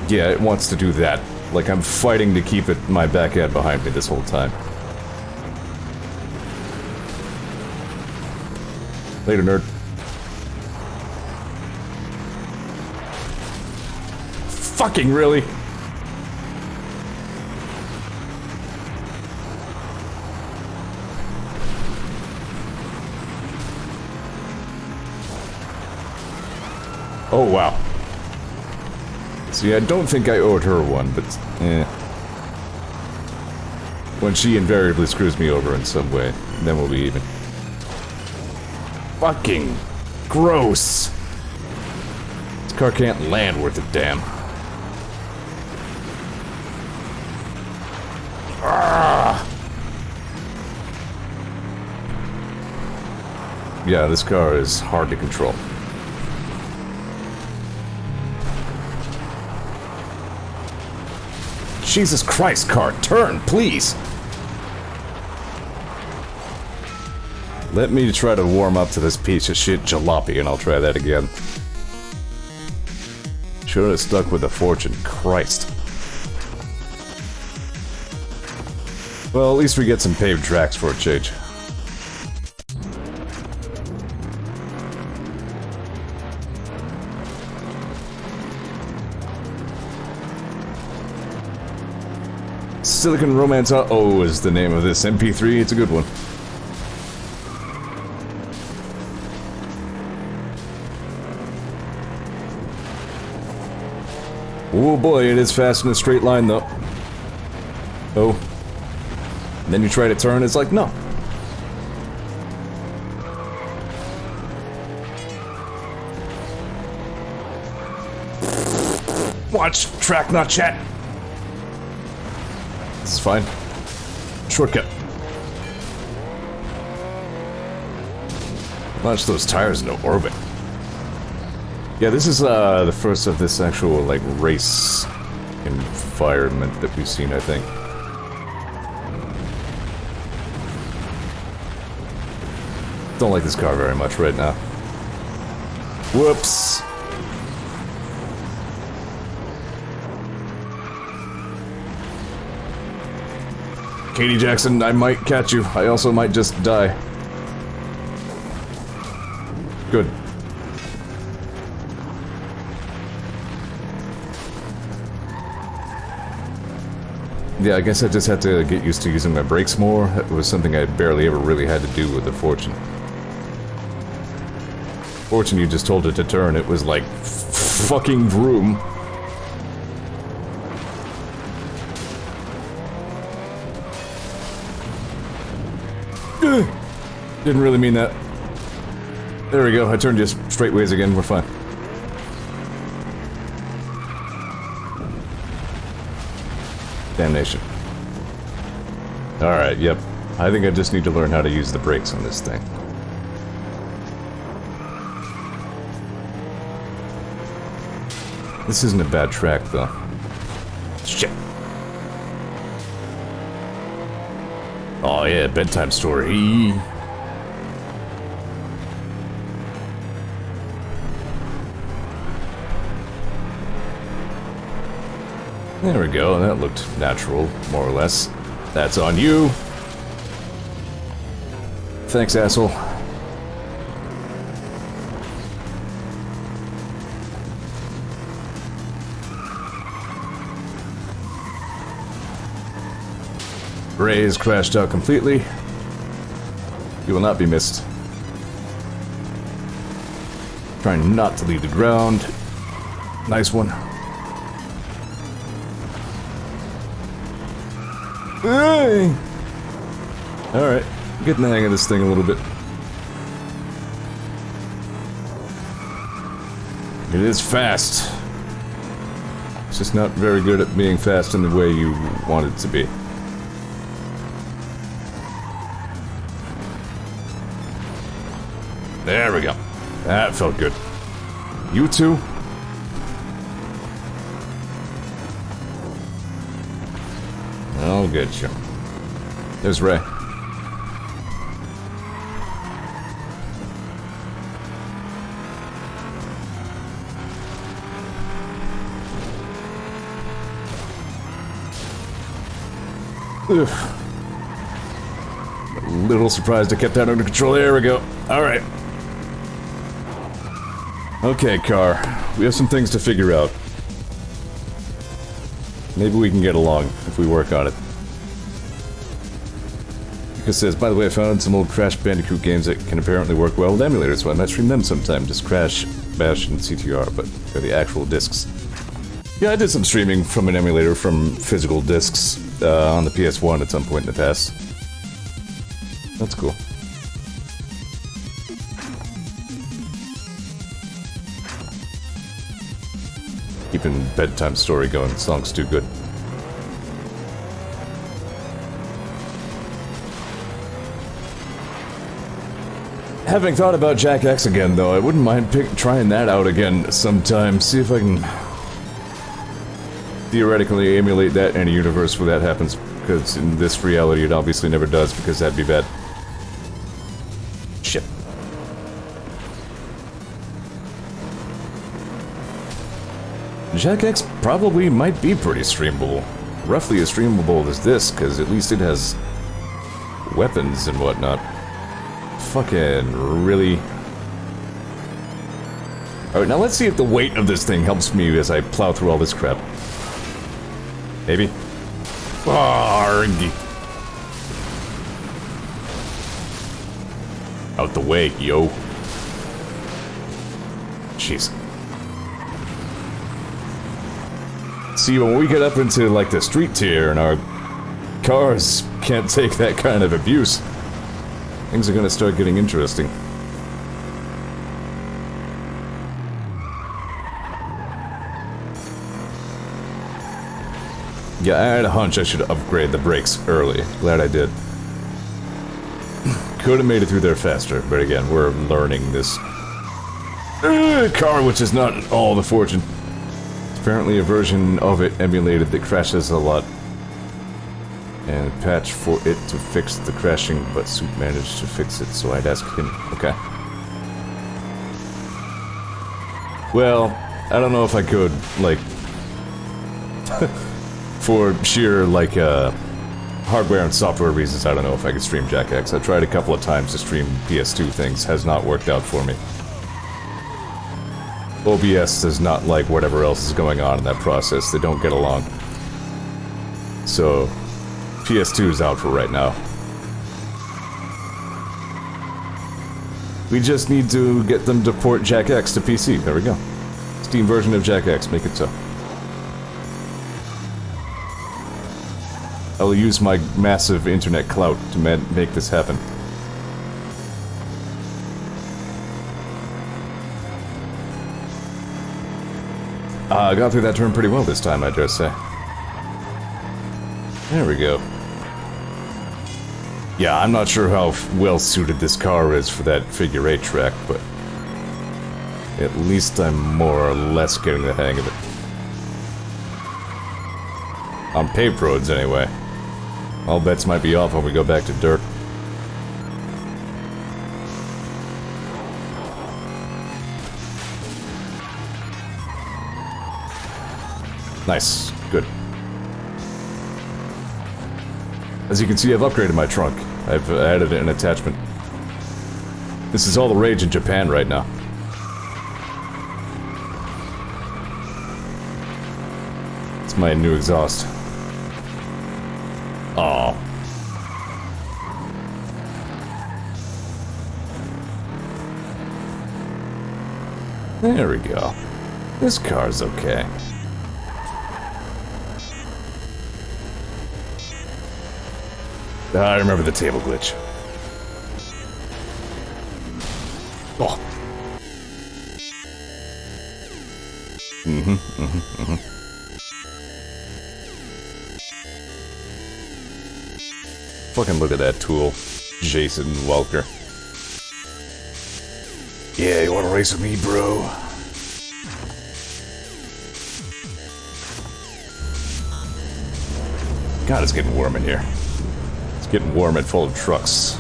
Yeah, it wants to do that. Like I'm fighting to keep it my back end behind me this whole time. Later, nerd. Fucking really? Oh, wow. See, I don't think I owed her one, but, eh. When she invariably screws me over in some way, then we'll be even. Fucking gross. This car can't land worth a damn. Ah! Yeah, this car is hard to control. Jesus Christ, car, turn, please! Let me try to warm up to this piece of shit jalopy and I'll try that again. Should have stuck with the Fortune, Christ. Well, at least we get some paved tracks for a change. Silicon Romance Oh is the name of this MP3, it's a good one. Oh boy, it is fast in a straight line though. Oh. And then you try to turn, it's like, no. Watch, track, not chat. This is fine. Shortcut. Launch those tires into orbit. Yeah, this is the first of this actual, like, race environment that we've seen, I think. Don't like this car very much right now. Whoops! Katie Jackson, I might catch you. I also might just die. Good. Yeah, I guess I just had to get used to using my brakes more. It was something I barely ever really had to do with the Fortune. Fortune, you just told it to turn. It was like fucking vroom. Didn't really mean that. There we go. I turned you straight ways again. We're fine. Damnation. Alright, yep. I think I just need to learn how to use the brakes on this thing. This isn't a bad track, though. Shit. Oh yeah, bedtime story. There we go, that looked natural, more or less. That's on you! Thanks, asshole. Ray is crashed out completely. You will not be missed. Trying not to leave the ground. Nice one. Hey! Alright, getting the hang of this thing a little bit. It is fast. It's just not very good at being fast in the way you want it to be. There we go. That felt good. You two? I'll get you. There's Ray. Ugh. A little surprised I kept that under control. There we go. Alright. Okay, car. We have some things to figure out. Maybe we can get along if we work on it. Because says, by the way, I found some old Crash Bandicoot games that can apparently work well with emulators, so I might stream them sometime. Just Crash, Bash, and CTR, but they're the actual discs. Yeah, I did some streaming from an emulator from physical discs on the PS1 at some point in the past. That's cool. Keeping bedtime story going, the song's too good. Having thought about Jack X again, though, I wouldn't mind trying that out again sometime. See if I can theoretically emulate that in a universe where that happens, because in this reality it obviously never does, because that'd be bad. Shit. Jack X probably might be pretty streamable. Roughly as streamable as this, because at least it has weapons and whatnot. Fucking really. Alright, now let's see if the weight of this thing helps me as I plow through all this crap. Maybe. Arg. Out the way, yo. Jeez. See, when we get up into, like, the street tier and our cars can't take that kind of abuse, things are gonna start getting interesting. Yeah, I had a hunch I should upgrade the brakes early. Glad I did. could have made it through there faster, but again, we're learning this car, which is not all the fortune. Apparently a version of it emulated that crashes a lot. And a patch for it to fix the crashing, but Soup managed to fix it, so I'd ask him. Okay. Well, I don't know if I could, like... for sheer, like, hardware and software reasons, I don't know if I could stream Jack X. I tried a couple of times to stream PS2 things, has not worked out for me. OBS does not like whatever else is going on in that process. They don't get along. So, PS2 is out for right now. We just need to get them to port Jack X to PC. There we go. Steam version of Jack X. Make it so. I will use my massive internet clout to make this happen. I got through that turn pretty well this time, I dare say. There we go. Yeah, I'm not sure how well suited this car is for that figure 8 track, but at least I'm more or less getting the hang of it. On paved roads, anyway. All bets might be off when we go back to dirt. Nice. Good. As you can see, I've upgraded my trunk. I've added an attachment. This is all the rage in Japan right now. It's my new exhaust. Aww. There we go. This car's okay. I remember the table glitch. Oh. Fucking look at that tool. Jason Welker. Yeah, you wanna race with me, bro? God, it's getting warm in here. It's getting warm and full of trucks.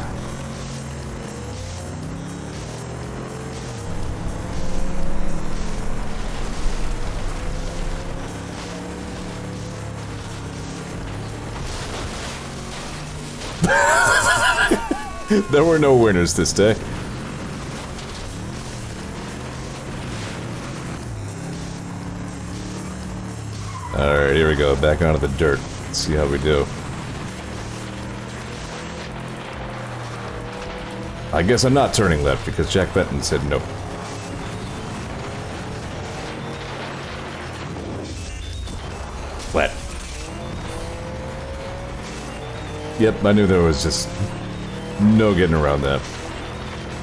There were no winners this day. Alright, here we go. Back onto the dirt. Let's see how we do. I guess I'm not turning left because Jack Benton said no. Flat. Yep, I knew there was just no getting around that.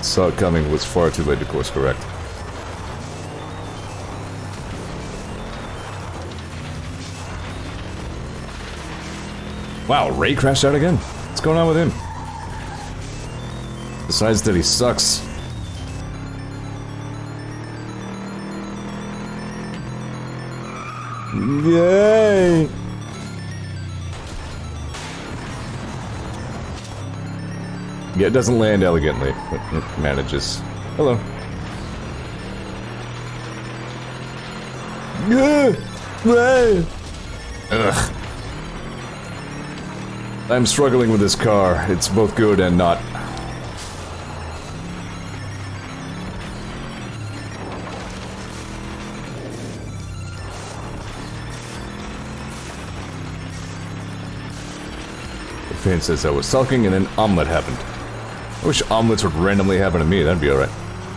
Saw it coming, was far too late to course correct. Wow, Ray crashed out again? What's going on with him? Besides that he sucks. Yay! Yeah, it doesn't land elegantly, but it manages. Hello. Ugh. I'm struggling with this car. It's both good and not. The fan says I was sulking and then omelet happened. I wish omelets would randomly happen to me, that'd be alright.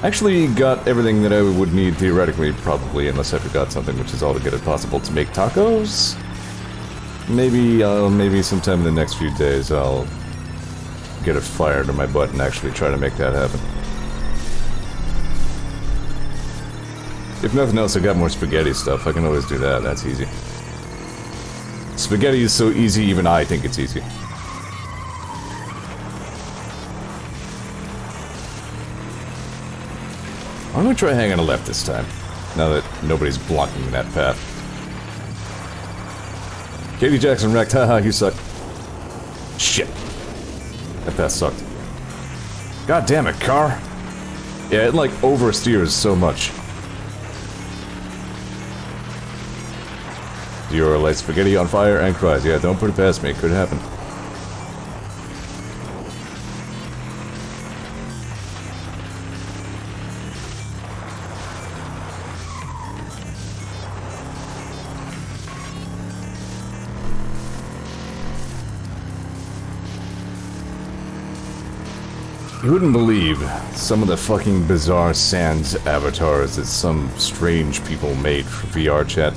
Actually got everything that I would need theoretically, probably, unless I forgot something, which is altogether possible, to make tacos? Maybe sometime in the next few days I'll get a fire to my butt and actually try to make that happen. If nothing else, I got more spaghetti stuff. I can always do that, that's easy. Spaghetti is so easy, even I think it's easy. Why don't we try hanging a left this time? Now that nobody's blocking that path. Katie Jackson wrecked, haha, you suck. Shit. That path sucked. God damn it, car. Yeah, it like oversteers so much. Zeor lights spaghetti on fire and cries. Yeah, don't put it past me, it could happen. You wouldn't believe some of the fucking bizarre Sans avatars that some strange people made for VR chat.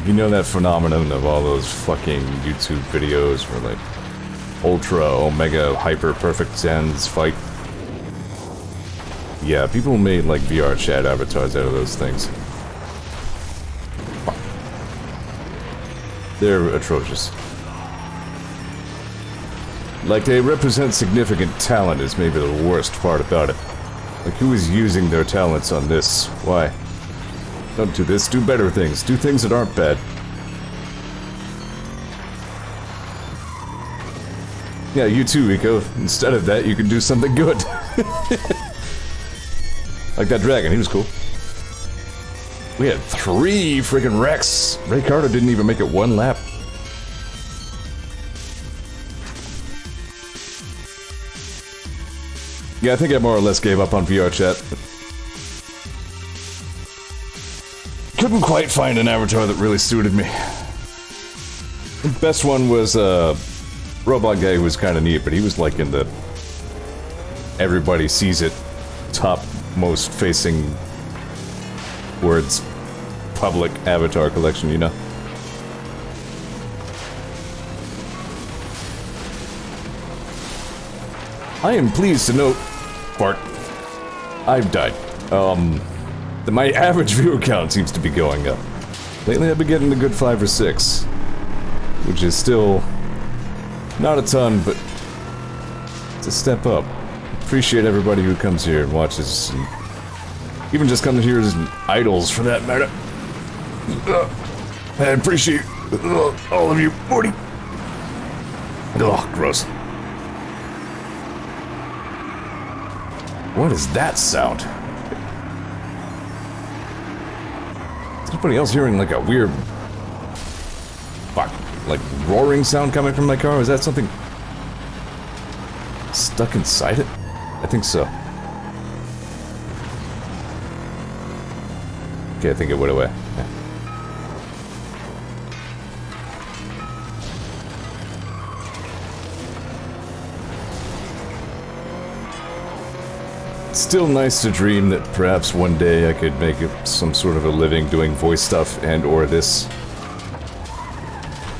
You know that phenomenon of all those fucking YouTube videos where like ultra, omega, hyper perfect Sans fight? Yeah, people made like VR chat avatars out of those things. They're atrocious. Like, they represent significant talent is maybe the worst part about it. Like, who is using their talents on this? Why? Don't do this, do better things. Do things that aren't bad. Yeah, you too, Eco. Instead of that, you can do something good. Like that dragon, he was cool. We had 3 friggin' wrecks. Ray Carter didn't even make it 1 lap. Yeah, I think I more or less gave up on VR chat. Couldn't quite find an avatar that really suited me. The best one was a robot guy who was kind of neat, but he was like in the everybody sees it, top most facing words, public avatar collection, you know? I am pleased to note, Bart, I've died. My average viewer count seems to be going up. Lately I've been getting a good 5 or 6, which is still not a ton, but it's a step up. Appreciate everybody who comes here and watches, and even just comes here as idols for that matter. I appreciate all of you, Morty. Ugh, gross. What is that sound? Is anybody else hearing like a weird... fuck, like roaring sound coming from my car? Is that something... stuck inside it? I think so. Okay, I think it went away. Yeah. It's still nice to dream that perhaps one day I could make some sort of a living doing voice stuff and or this.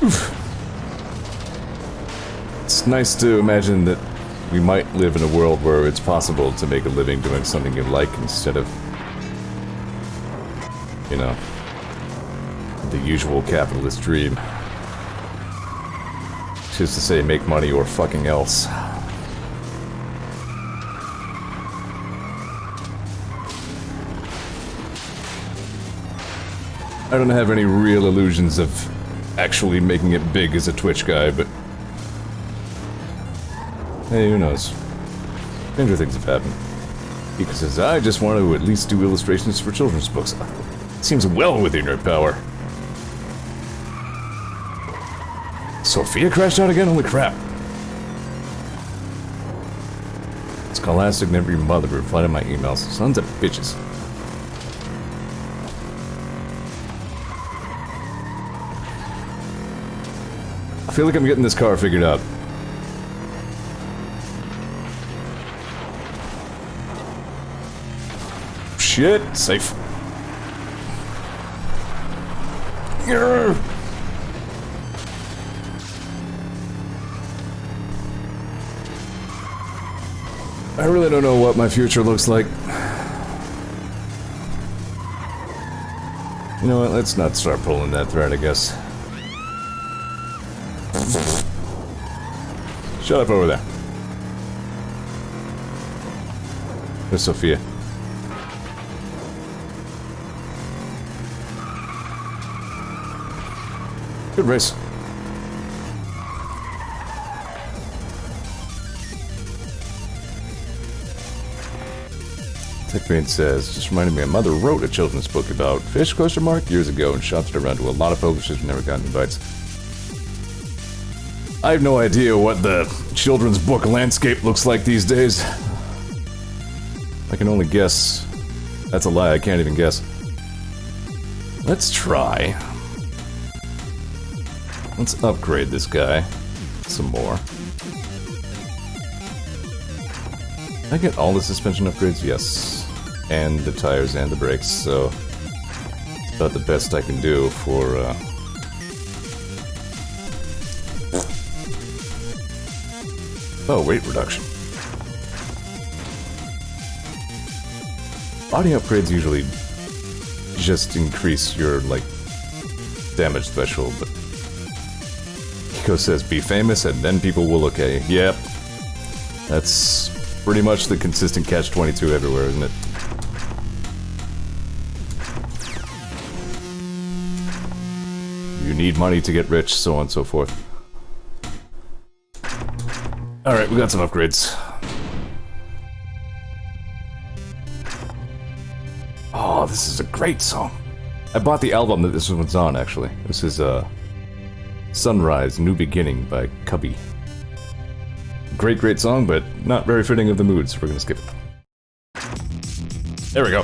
Oof. It's nice to imagine that we might live in a world where it's possible to make a living doing something you like instead of, you know, the usual capitalist dream. Which is to say, make money or fucking else. I don't have any real illusions of actually making it big as a Twitch guy, but... hey, who knows? Stranger things have happened. Because says, I just want to at least do illustrations for children's books. It seems well within your power. Sophia crashed out again? Holy crap. Scholastic never even bothered to reply to my emails. Sons of bitches. I feel like I'm getting this car figured out. Shit, safe. Grr. I really don't know what my future looks like. You know what, let's not start pulling that thread, I guess. Shut up over there. There's Sophia. Good race. Tech Green says, just reminded me, my mother wrote a children's book about fish, ? Years ago and shopped it around to a lot of publishers and never got invites. I have no idea what the children's book landscape looks like these days. I can only guess. That's a lie, I can't even guess. Let's try. Let's upgrade this guy some more. Can I get all the suspension upgrades? Yes. And the tires and the brakes, so it's about the best I can do for, Oh, weight reduction. Body upgrades usually just increase your, like, damage threshold, but Kiko says be famous and then people will look at you. Yep. That's pretty much the consistent catch-22 everywhere, isn't it? You need money to get rich, so on and so forth. Alright, we got some upgrades. Oh, this is a great song. I bought the album that this one's on, actually. This is, Sunrise, New Beginning by Cubby. Great, great song, but not very fitting of the mood, so we're gonna skip it. There we go.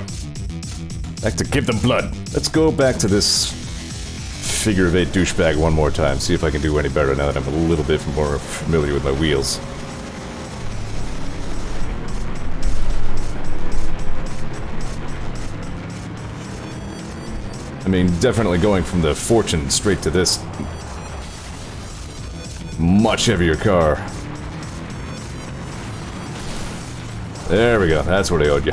Back to Give Them Blood. Let's go back to this figure of eight douchebag one more time, see if I can do any better now that I'm a little bit more familiar with my wheels. I mean, definitely going from the Fortune straight to this much heavier car. There we go, that's what I owed you.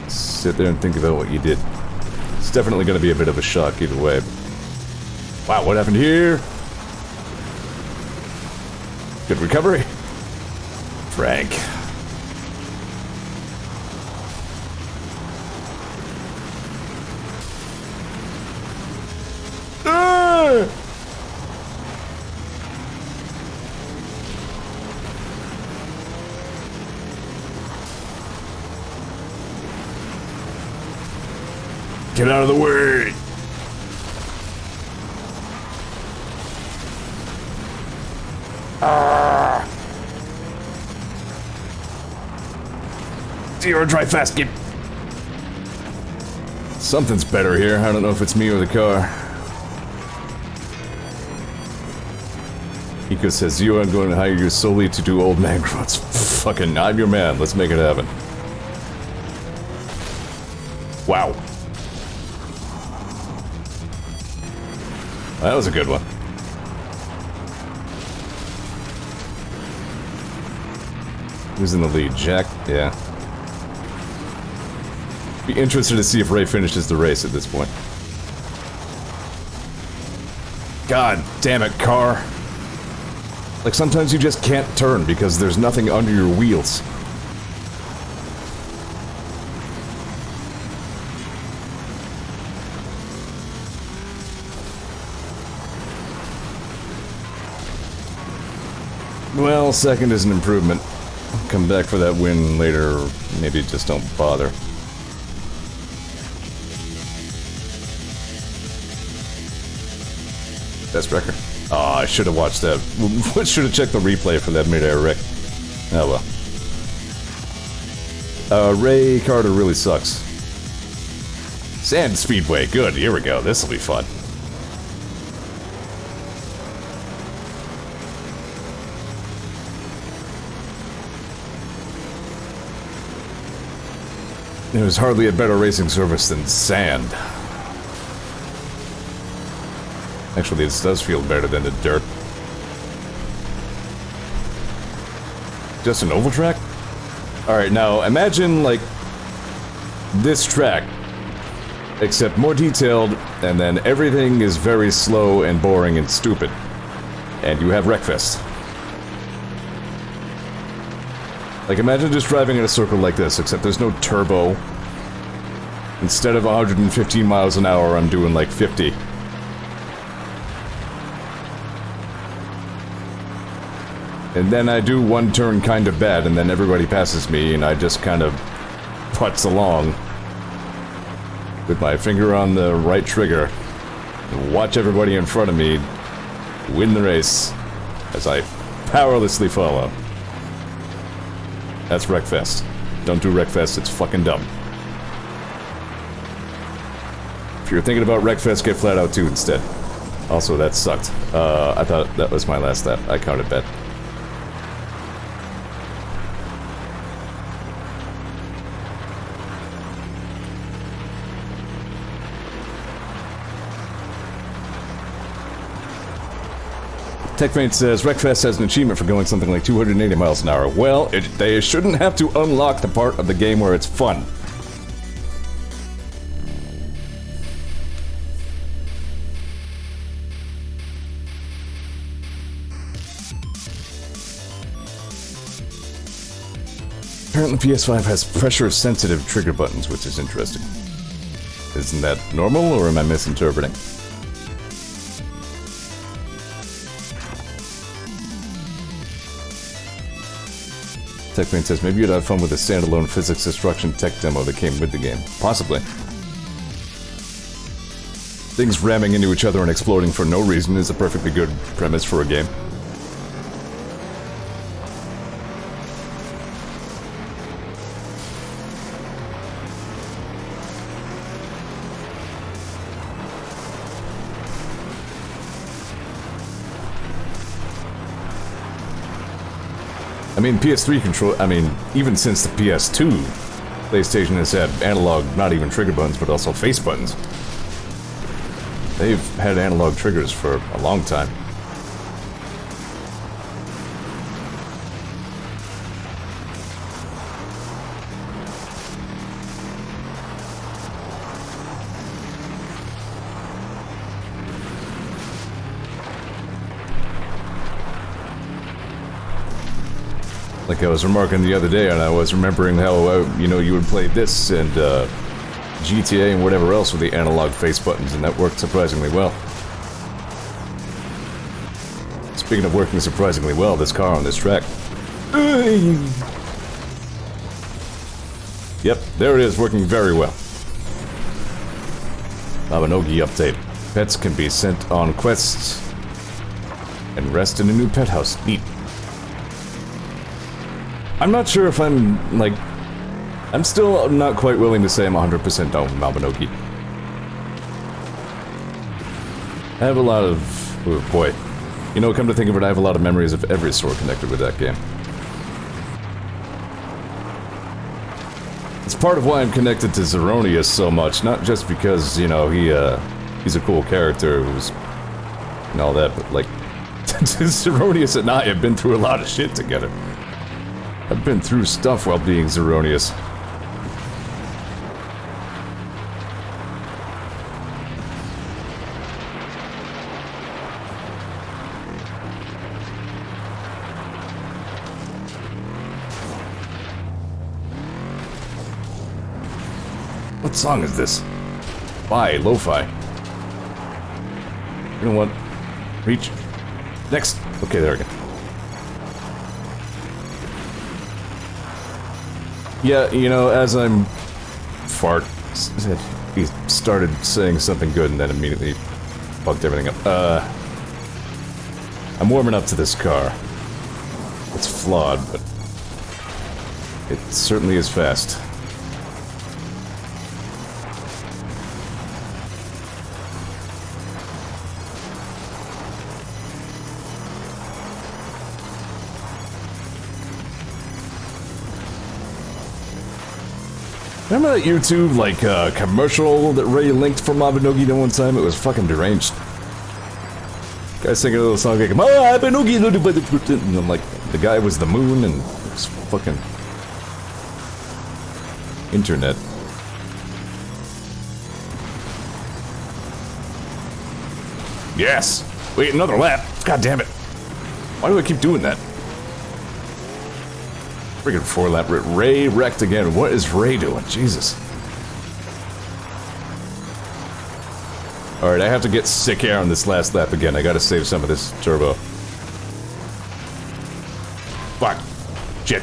Sit there and think about what you did. It's definitely going to be a bit of a shock either way. Wow, what happened here? Good recovery. Frank. Get out of the way! Ah! Zeor, drive fast, get... Something's better here. I don't know if it's me or the car. Iko says, Zeor, I'm going to hire you solely to do old man grunts. Fucking, I'm your man. Let's make it happen. Wow. That was a good one. Who's in the lead? Jack? Yeah. Be interested to see if Ray finishes the race at this point. God damn it, car. Like, sometimes you just can't turn because there's nothing under your wheels. Well, second is an improvement. I'll come back for that win later, or maybe just don't bother. Best record. Oh, I should have watched that. Should have checked the replay for that mid-air wreck. Oh well. Ray Carter really sucks. Sand Speedway, good, here we go, this'll be fun. There's hardly a better racing surface than sand. Actually, this does feel better than the dirt. Just an oval track? Alright, now imagine, like, this track, except more detailed, and then everything is very slow and boring and stupid. And you have Wreckfest. Like, imagine just driving in a circle like this, except there's no turbo. Instead of 115 miles an hour, I'm doing like 50. And then I do one turn kind of bad, and then everybody passes me, and I just kind of putz along with my finger on the right trigger and watch everybody in front of me win the race as I powerlessly follow. That's Wreckfest. Don't do Wreckfest, it's fucking dumb. If you're thinking about Wreckfest, get FlatOut 2 instead. Also, that sucked. I thought that was my last lap. I counted bad. TechMate says, Wreckfest has an achievement for going something like 280 miles an hour. Well, they shouldn't have to unlock the part of the game where it's fun. Apparently PS5 has pressure-sensitive trigger buttons, which is interesting. Isn't that normal, or am I misinterpreting? TechMate says, maybe you'd have fun with a standalone physics destruction tech demo that came with the game. Possibly. Things ramming into each other and exploding for no reason is a perfectly good premise for a game. I mean, PS3 control, even since the PS2, PlayStation has had analog, not even trigger buttons, but also face buttons. They've had analog triggers for a long time. Like I was remarking the other day, and I was remembering how, you would play this and GTA and whatever else with the analog face buttons, and that worked surprisingly well. Speaking of working surprisingly well, this car on this track. Yep, there it is, working very well. Mabinogi update. Pets can be sent on quests and rest in a new pet house. Neat. I'm not sure if I'm still not quite willing to say I'm 100% done with Mabinogi. I have a lot of... oh boy. You know, come to think of it, I have a lot of memories of every store connected with that game. It's part of why I'm connected to Zeronius so much, not just because, you know, he's a cool character who's... and all that, but like... Zeronius and I have been through a lot of shit together. I've been through stuff while being Zeronius. What song is this? Bye, lo-fi. You know what? Reach. Next. Okay, there we go. Yeah, you know, as I'm... he started saying something good and then immediately fucked everything up. I'm warming up to this car. It's flawed, but it certainly is fast. Remember that YouTube, like, commercial that Ray linked for Mabinogi one time? It was fucking deranged. Guy singing a little song like, Mabinogi, and then, like, the guy was the moon, and it was fucking... internet. Yes! Wait, another lap! God damn it! Why do I keep doing that? Freaking 4-lap. Ray wrecked again. What is Ray doing? Jesus. Alright, I have to get sick air on this last lap again. I gotta save some of this turbo. Fuck. Shit.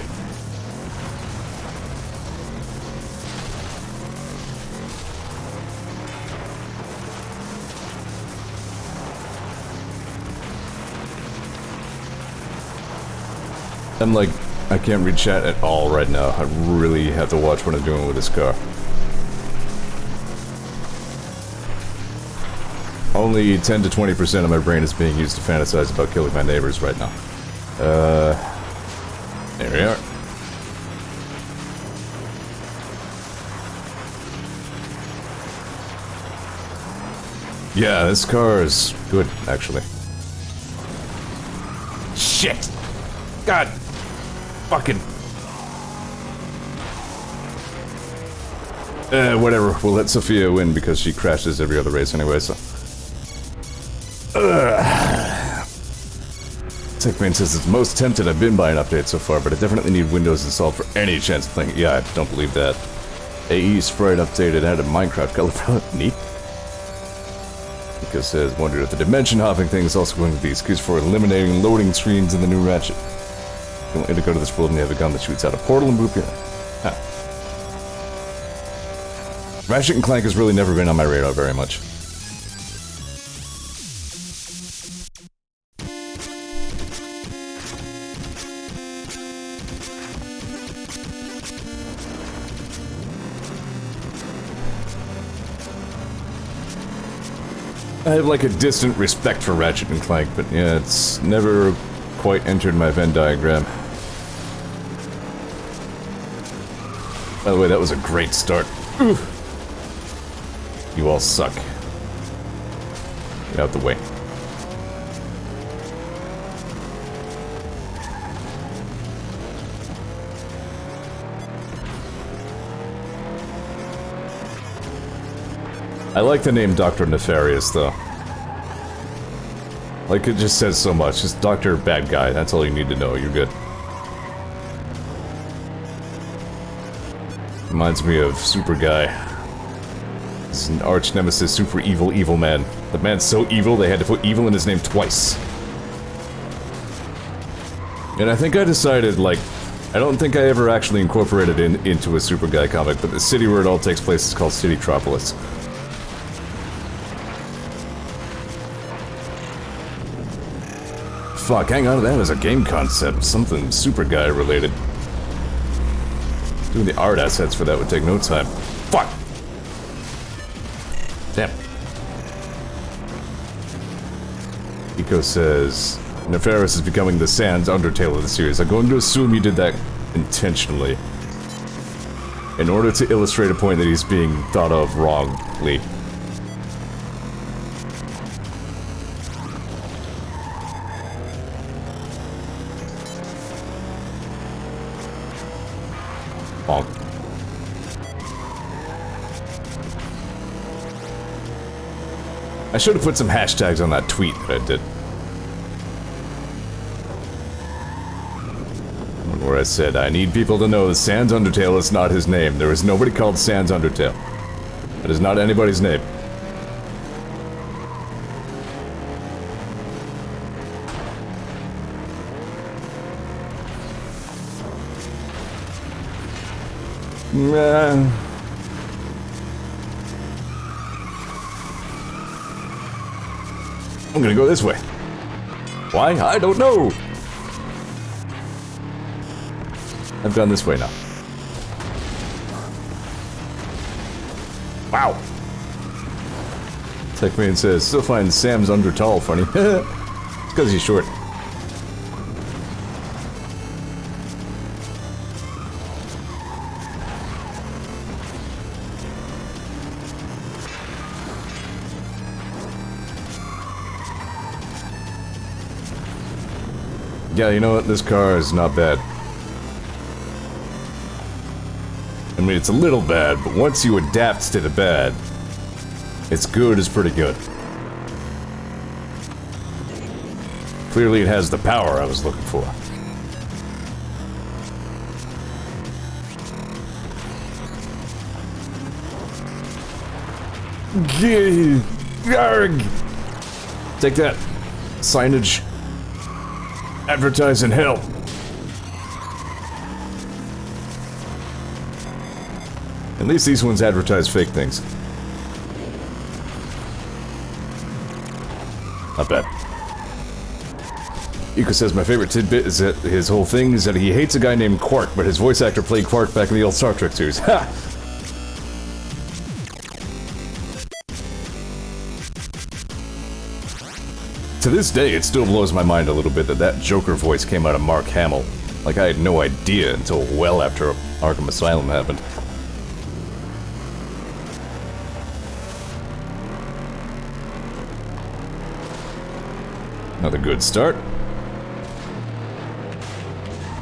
I'm like, I can't read chat at all right now. I really have to watch what I'm doing with this car. Only 10 to 20% of my brain is being used to fantasize about killing my neighbors right now. There we are. Yeah, this car is good, actually. Shit! God! Fucking... whatever. We'll let Sophia win because she crashes every other race anyway, so... Techman says it's most tempted I've been by an update so far, but I definitely need Windows installed for any chance of playing it. Yeah, I don't believe that. AE sprite updated, added Minecraft color palette. Neat. Nico says, wondered if the dimension hopping thing is also going to be an excuse for eliminating loading screens in the new Ratchet. You want me to go to this world and you have a gun that shoots out a portal and boop you. Huh. Ratchet and Clank has really never been on my radar very much. I have like a distant respect for Ratchet and Clank, but yeah, it's never quite entered my Venn diagram. By the way, that was a great start. Ooh. You all suck. Get out the way. I like the name Dr. Nefarious, though. Like, it just says so much. Just Dr. Bad Guy, that's all you need to know. You're good. Reminds me of Super Guy. He's an arch nemesis, super evil man. The man's so evil, they had to put evil in his name twice. And I think I decided, like, I don't think I ever actually incorporated it into a Super Guy comic, but the city where it all takes place is called Citytropolis. Fuck, hang on to that as a game concept. Something Super Guy related. Doing the art assets for that would take no time. Fuck! Damn. Eco says, Nefarious is becoming the Sans Undertale of the series. I'm going to assume you did that intentionally. In order to illustrate a point that he's being thought of wrongly. Bonk. I should have put some hashtags on that tweet that I did. Where I said, I need people to know that Sans Undertale is not his name. There is nobody called Sans Undertale. That is not anybody's name. I'm gonna go this way. Why? I don't know. I've gone this way now. Wow. Techman says, still find Sam's Undertale funny. It's because he's short. Yeah, you know what? This car is not bad. I mean, it's a little bad, but once you adapt to the bad, its good is pretty good. Clearly it has the power I was looking for. Yarg! Take that. Signage. Advertise in hell. At least these ones advertise fake things. Not bad. Iko says my favorite tidbit is that his whole thing is that he hates a guy named Quark, but his voice actor played Quark back in the old Star Trek series. Ha! To this day, it still blows my mind a little bit that that Joker voice came out of Mark Hamill. Like, I had no idea until well after Arkham Asylum happened. Another good start.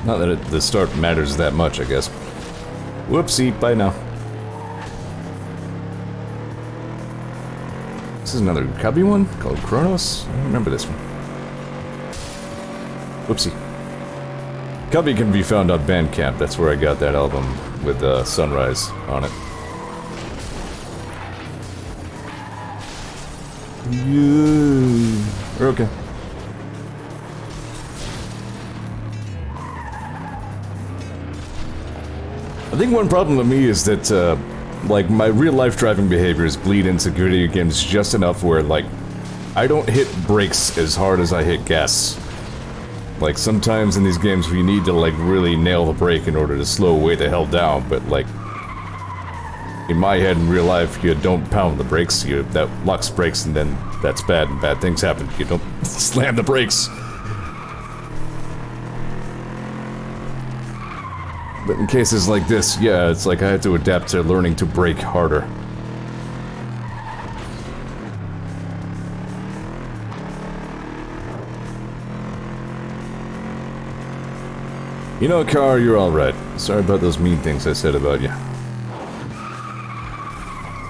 Not that the start matters that much, I guess. Whoopsie, bye now. This is another cubby one called Kronos. I don't remember this one. Whoopsie. Cubby can be found on Bandcamp. That's where I got that album with Sunrise on it. Yeah. We're okay. I think one problem with me is that, like, my real-life driving behaviors bleed into video games just enough where, like, I don't hit brakes as hard as I hit gas. Like, sometimes in these games you need to, like, really nail the brake in order to slow way the hell down, but, like, in my head in real life, you don't pound the brakes, that locks brakes, and then that's bad, and bad things happen. You don't slam the brakes. But in cases like this, yeah, it's like I had to adapt to learning to brake harder. You know, car, you're alright. Sorry about those mean things I said about you.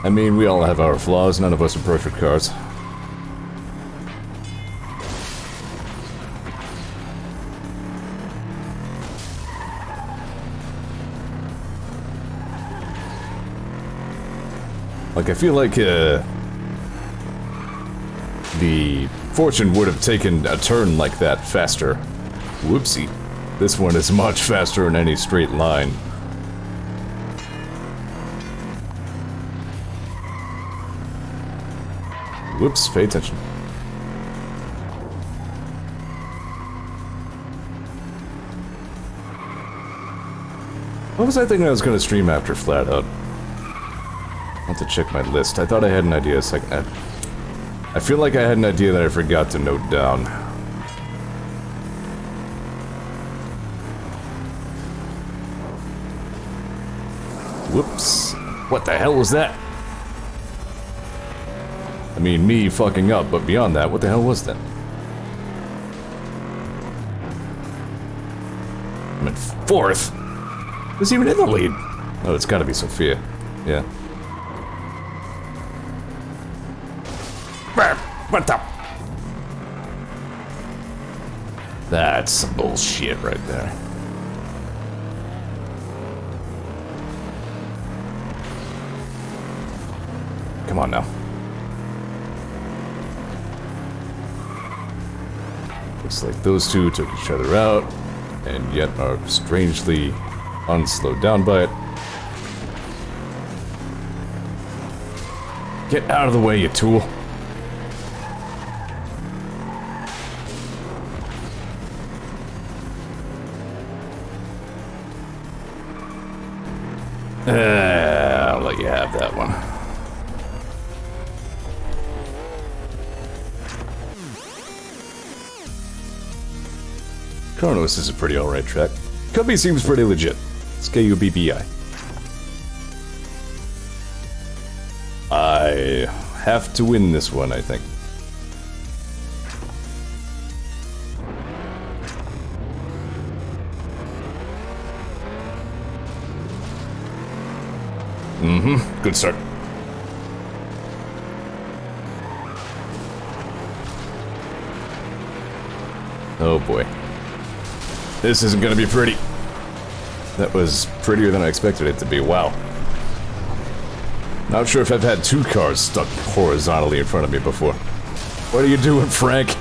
I mean, we all have our flaws, none of us are perfect cars. Like, I feel like, the fortune would have taken a turn like that faster. Whoopsie. This one is much faster in any straight line. Whoops, pay attention. What was I thinking I was going to stream after FlatOut? I'll have to check my list. I thought I had an idea a second. I feel like I had an idea that I forgot to note down. Whoops. What the hell was that? I mean, me fucking up, but beyond that, what the hell was that? I'm in fourth? Who's even in the lead? Oh, it's gotta be Sophia. Yeah. What the? That's some bullshit right there. Come on now. Looks like those two took each other out, and yet are strangely unslowed down by it. Get out of the way, you tool. I'll let you have that one. Kronos is a pretty alright track. Cubby seems pretty legit. It's K-U-B-B-I. I have to win this one, I think. Mm-hmm. Good start. Oh boy. This isn't gonna be pretty. That was prettier than I expected it to be. Wow. Not sure if I've had two cars stuck horizontally in front of me before. What are you doing, Frank?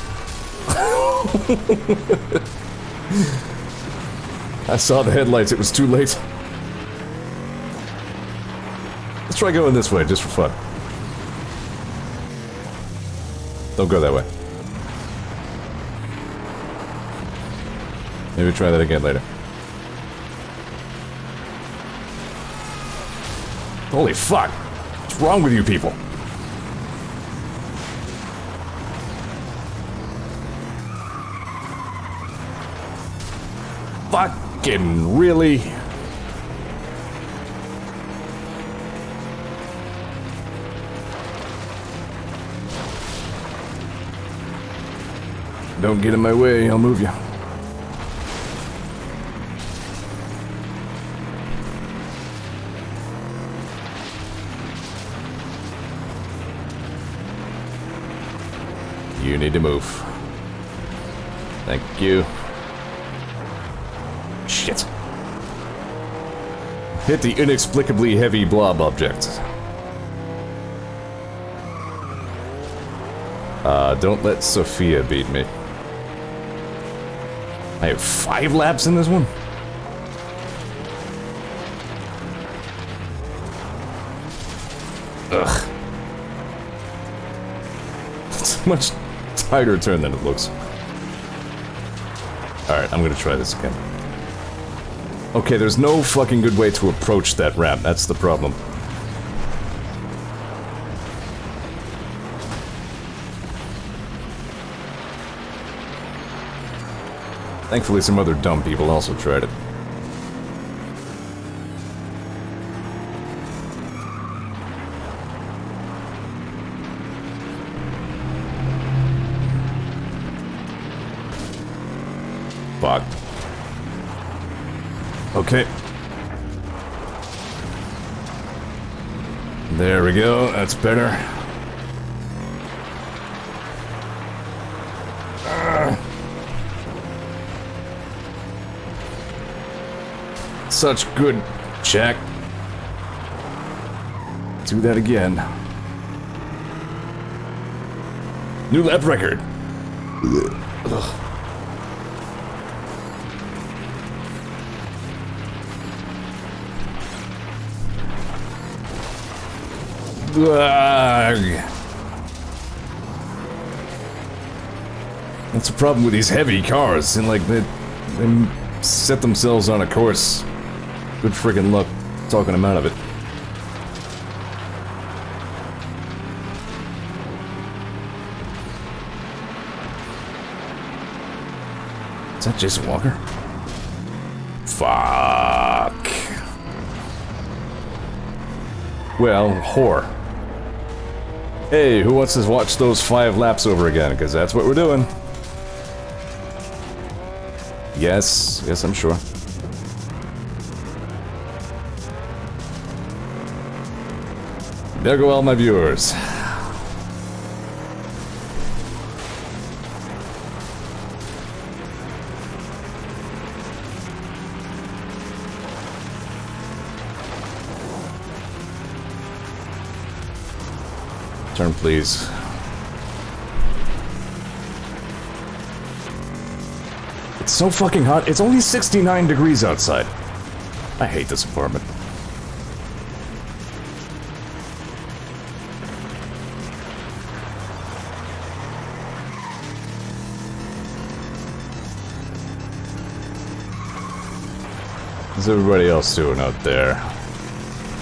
I saw the headlights, it was too late. Let's try going this way, just for fun. Don't go that way. Maybe try that again later. Holy fuck! What's wrong with you people? Fucking really? Don't get in my way, I'll move you. You need to move. Thank you. Shit. Hit the inexplicably heavy blob object. Don't let Sophia beat me. I have 5 laps in this one? Ugh. It's a much tighter turn than it looks. Alright, I'm gonna try this again. Okay, there's no fucking good way to approach that ramp, that's the problem. Thankfully, some other dumb people also tried it. Fuck. Okay. There we go, that's better. Such good check. Do that again. New lap record. Ugh. That's the problem with these heavy cars, and like they set themselves on a course. Good friggin' luck talking them out of it. Is that Jason Walker? Fuck. Well, whore. Hey, who wants to watch those 5 laps over again? Because that's what we're doing. Yes, yes, I'm sure. There go all my viewers. Turn, please. It's so fucking hot. It's only 69 degrees outside. I hate this apartment. How's everybody else doing out there?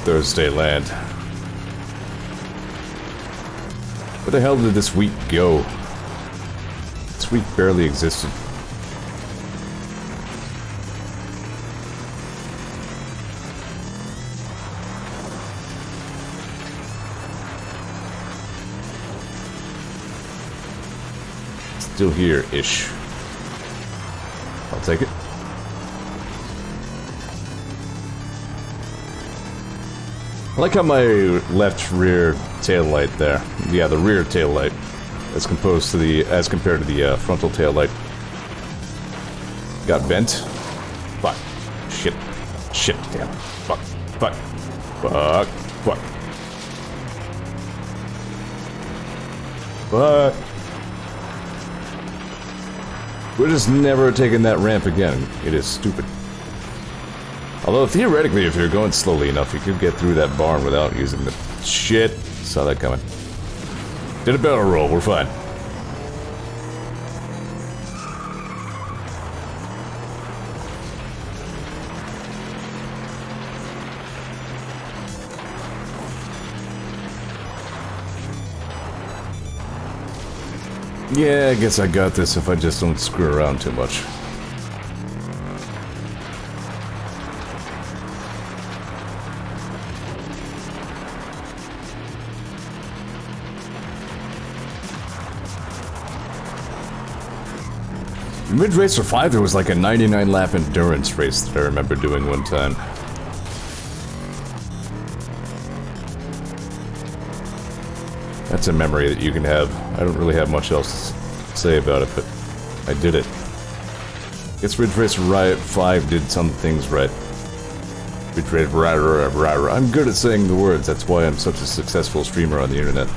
Thursday land. Where the hell did this week go? This week barely existed. Still here-ish. I'll take it. I like how my left rear tail light there, yeah, the rear tail light, as compared to the frontal tail light, got bent. Fuck. Shit. Shit. Damn. Fuck. Fuck. Fuck. Fuck. But we're just never taking that ramp again. It is stupid. Although theoretically, if you're going slowly enough, you could get through that barn without using the shit. Saw that coming. Did a barrel roll. We're fine. Yeah, I guess I got this if I just don't screw around too much. Ridge Racer 5, there was like a 99 lap endurance race that I remember doing one time. That's a memory that you can have. I don't really have much else to say about it, but I did it. I guess Ridge Racer 5 did some things right. Ridge Racer, I'm good at saying the words, that's why I'm such a successful streamer on the internet.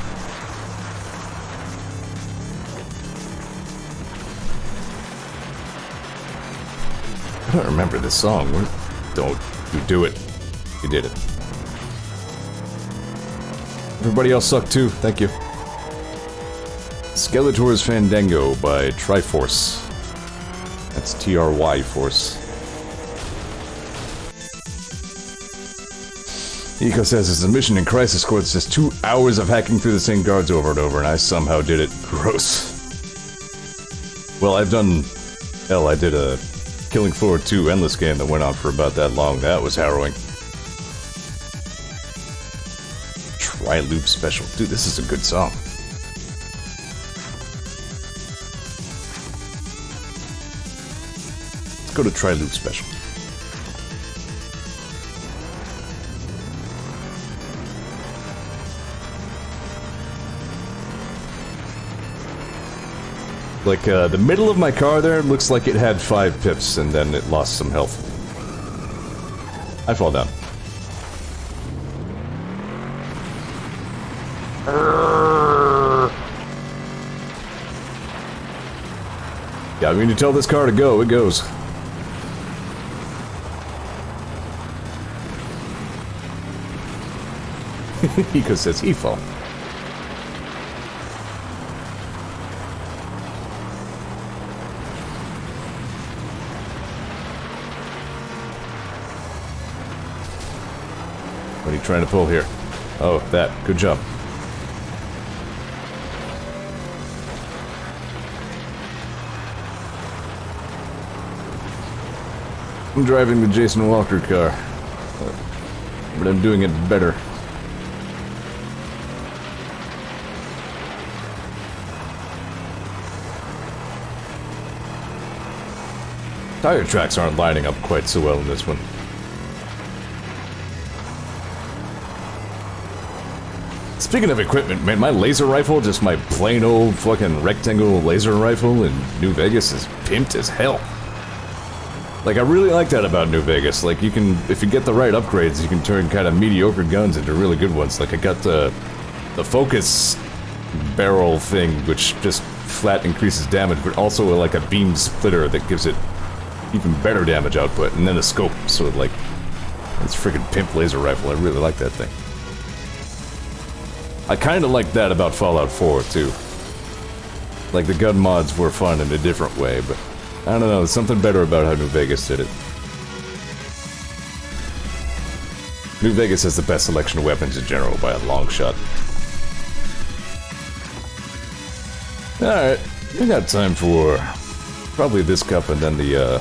I don't remember this song. Don't you do it. You did it. Everybody else sucked too, thank you. Skeletor's Fandango by Triforce. That's T-R-Y Force. Eco says it's a mission in Crisis Core that's just 2 hours of hacking through the same guards over and over, and I somehow did it. Gross. Well, I did a Killing Floor 2 endless game that went on for about that long. That was harrowing. Tri-Loop Special. Dude, this is a good song. Let's go to Tri-Loop Special. Like, the middle of my car there looks like it had 5 pips, and then it lost some health. I fall down. Yeah, I mean, you tell this car to go, it goes. Eco says he fall. What are you trying to pull here? Oh, that. Good job. I'm driving the Jason Walker car, but I'm doing it better. Tire tracks aren't lining up quite so well in this one. Speaking of equipment, man, my laser rifle, just my plain old fucking rectangle laser rifle in New Vegas is pimped as hell. Like, I really like that about New Vegas. Like, you can, if you get the right upgrades, you can turn kind of mediocre guns into really good ones. Like, I got the focus barrel thing, which just flat increases damage, but also like a beam splitter that gives it even better damage output, and then a scope, so like, it's freaking pimp laser rifle. I really like that thing. I kind of like that about Fallout 4, too. Like, the gun mods were fun in a different way, but I don't know, there's something better about how New Vegas did it. New Vegas has the best selection of weapons in general by a long shot. Alright, we got time for probably this cup and then the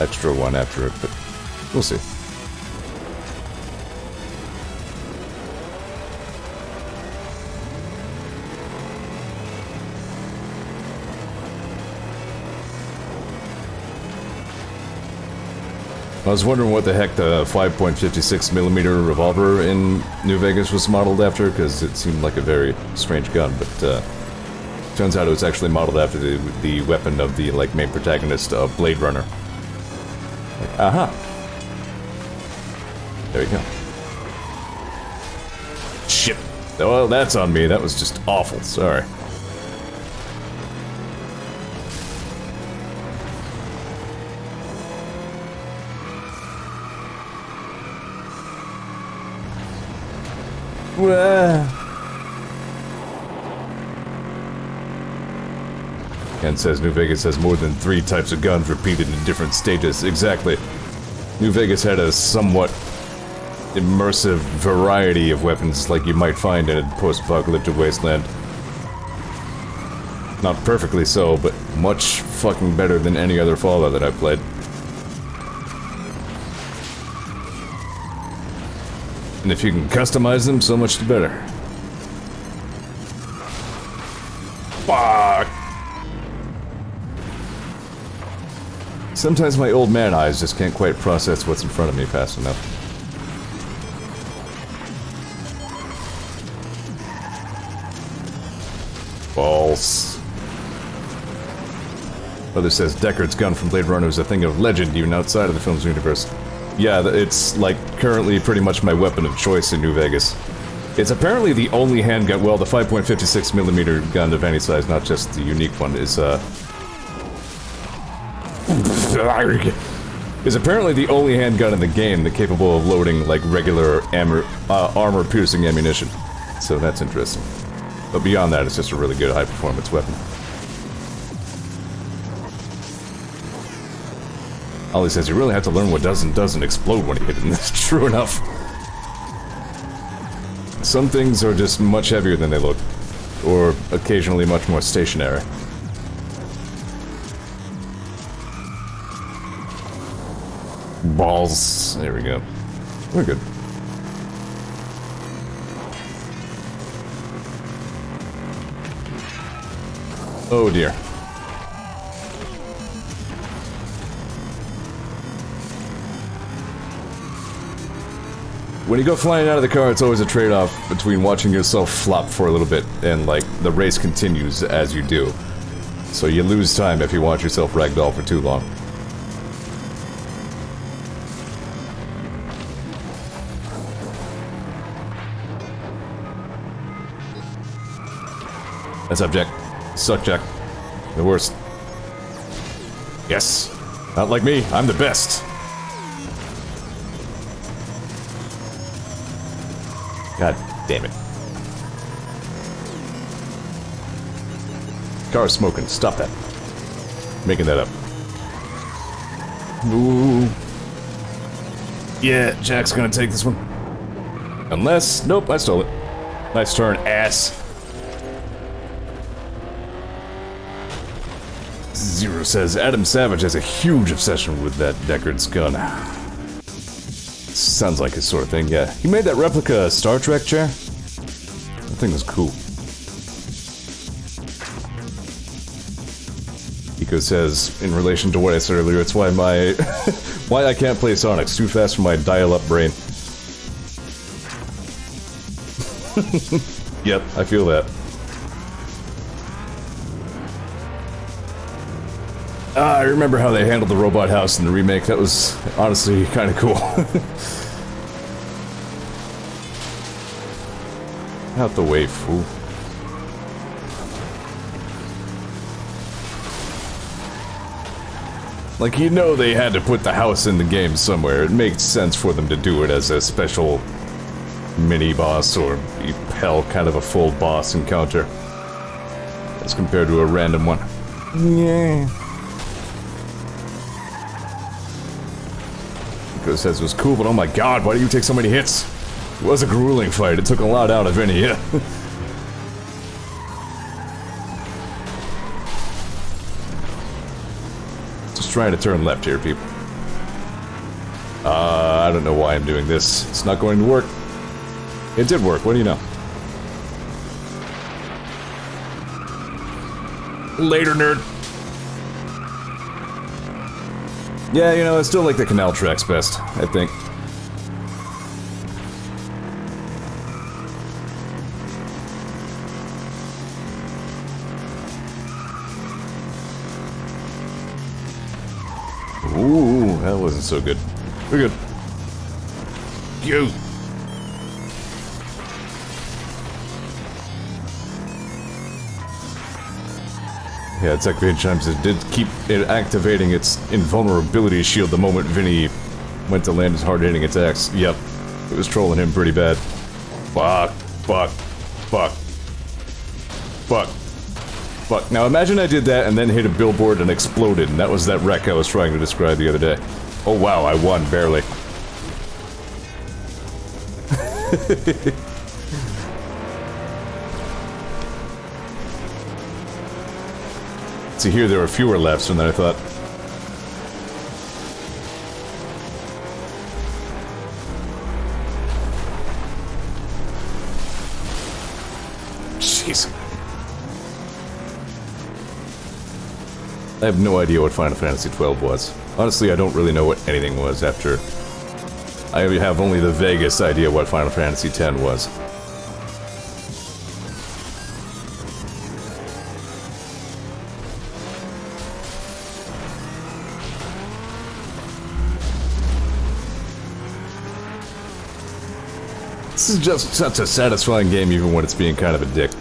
extra one after it, but we'll see. I was wondering what the heck the 5.56mm revolver in New Vegas was modeled after, because it seemed like a very strange gun, but turns out it was actually modeled after the weapon of the like main protagonist of Blade Runner. Like, aha! There you go. Shit! Well, that's on me. That was just awful. Sorry. Ken says New Vegas has more than 3 types of guns repeated in different stages. Exactly. New Vegas had a somewhat immersive variety of weapons like you might find in a post-apocalyptic wasteland. Not perfectly so, but much fucking better than any other Fallout that I've played. And if you can customize them, so much the better. Fuck! Sometimes my old man eyes just can't quite process what's in front of me fast enough. False. Other says Deckard's gun from Blade Runner is a thing of legend even outside of the film's universe. Yeah, it's like currently pretty much my weapon of choice in New Vegas. It's apparently the only handgun, well, the 5.56mm gun of any size, not just the unique one, is apparently the only handgun in the game that's capable of loading, like, regular armor-piercing ammunition. So that's interesting. But beyond that, it's just a really good high-performance weapon. Ollie says you really have to learn what does and doesn't explode when you hit it, and that's true enough. Some things are just much heavier than they look, or occasionally much more stationary. Balls. There we go. We're good. Oh dear. When you go flying out of the car, it's always a trade-off between watching yourself flop for a little bit and, like, the race continues as you do. So you lose time if you watch yourself ragdoll for too long. That's up, Jack. Suck, Jack. The worst. Yes. Not like me. I'm the best. God damn it. Car's smoking. Stop that. Making that up. Ooh. Yeah, Jack's gonna take this one. Unless... Nope, I stole it. Nice turn, ass. Zero says Adam Savage has a huge obsession with that Deckard's gun. Sounds like his sort of thing, yeah. He made that replica Star Trek chair. That thing was cool. Eco says, in relation to what I said earlier, it's why my... why I can't play Sonic. It's too fast for my dial-up brain. Yep, I feel that. I remember how they handled the robot house in the remake. That was honestly kind of cool. Out the way, fool. Like, you know they had to put the house in the game somewhere. It makes sense for them to do it as a special mini-boss or, hell, kind of a full boss encounter. As compared to a random one. Yeah. Says it was cool, but oh my god, why do you take so many hits? It was a grueling fight, it took a lot out of any hit. Just trying to turn left here, people. I don't know why I'm doing this. It's not going to work. It did work, what do you know? Later, nerd. Yeah, you know, I still like the canal tracks best, I think. Ooh, that wasn't so good. We're good. Go! Yeah, Techvade chimes it did keep it activating its invulnerability shield the moment Vinny went to land his hard-hitting attacks. Yep, it was trolling him pretty bad. Fuck, fuck, fuck, fuck, fuck. Now imagine I did that and then hit a billboard and exploded, and that was that wreck I was trying to describe the other day. Oh wow, I won, barely. See, here there were fewer laps than I thought. Jeez. I have no idea what Final Fantasy XII was. Honestly, I don't really know what anything was after... I have only the vaguest idea what Final Fantasy X was. This is just such a satisfying game even when it's being kind of a dick.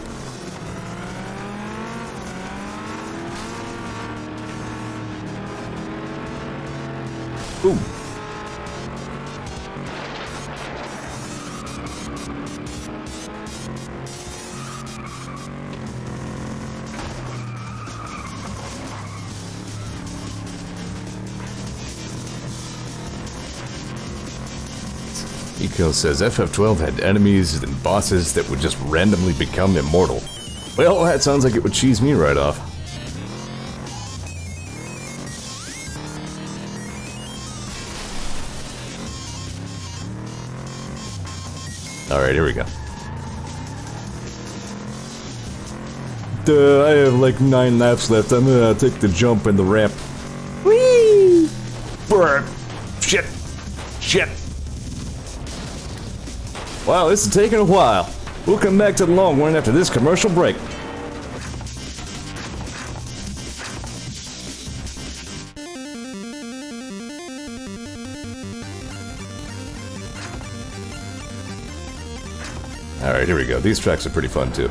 Ooh. Eco says FF12 had enemies and bosses that would just randomly become immortal. Well, that sounds like it would cheese me right off. Alright, here we go. I have like 9 laps left. I'm gonna take the jump and the ramp. Whee! Burp! Shit! Shit! Wow, this is taking a while. We'll come back to the long one after this commercial break. Alright, here we go. These tracks are pretty fun too.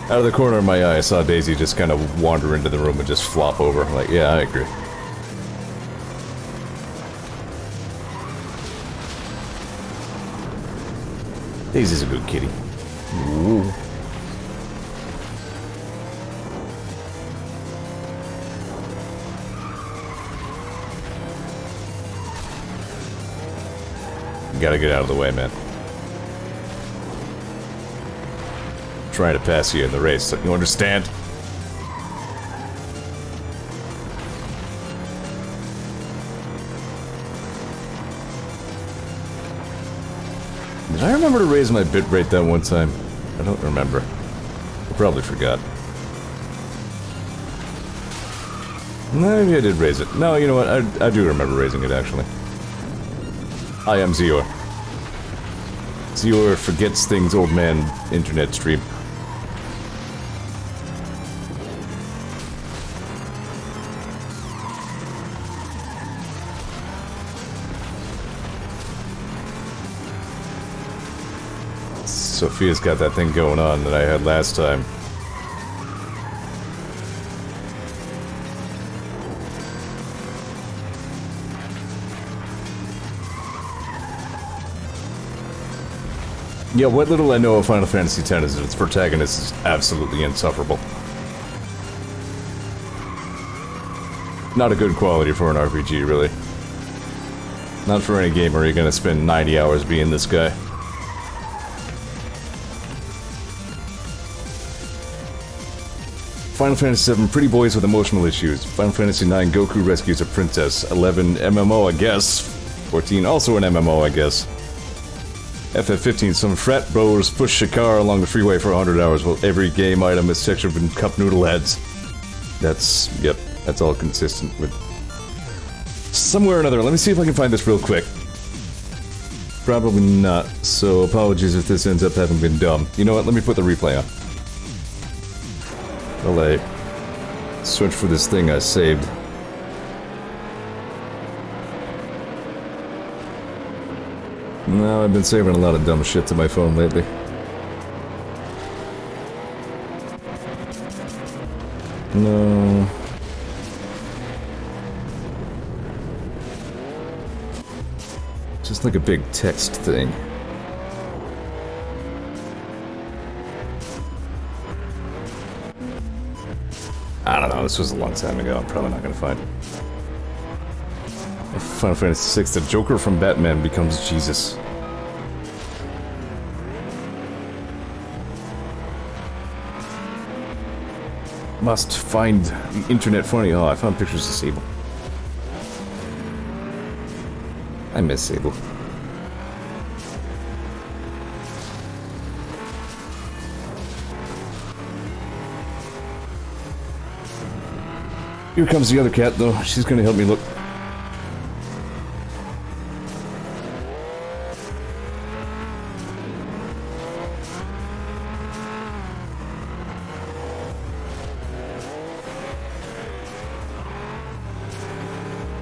Out of the corner of my eye, I saw Daisy just kind of wander into the room and just flop over. Like, yeah, I agree. Daisy's a good kitty. Ooh. You gotta get out of the way, man. Trying to pass you in the race, you understand? Did I remember to raise my bitrate that one time? I don't remember. I probably forgot. Maybe I did raise it. No, you know what? I do remember raising it, actually. I am Zeor. Zeor forgets things, old man internet stream. Sophia's got that thing going on that I had last time. Yeah, what little I know of Final Fantasy X is that its protagonist is absolutely insufferable. Not a good quality for an RPG, really. Not for any game where you're gonna spend 90 hours being this guy. Final Fantasy VII, pretty boys with emotional issues. Final Fantasy IX, Goku rescues a princess. 11, MMO, I guess. 14, also an MMO, I guess. FF15, some frat bros push Shakar along the freeway for 100 hours while every game item is textured in cup noodle heads. That's, yep, that's all consistent with... Somewhere or another, let me see if I can find this real quick. Probably not, so apologies if this ends up having been dumb. You know what, let me put the replay on. Well, I search for this thing I saved. No, I've been saving a lot of dumb shit to my phone lately. No. Just like a big text thing. I don't know, this was a long time ago, I'm probably not gonna find it. Final Fantasy VI, the Joker from Batman becomes Jesus. Must find the internet funny. Oh, I found pictures of Sable. I miss Sable. Here comes the other cat, though. She's gonna help me look.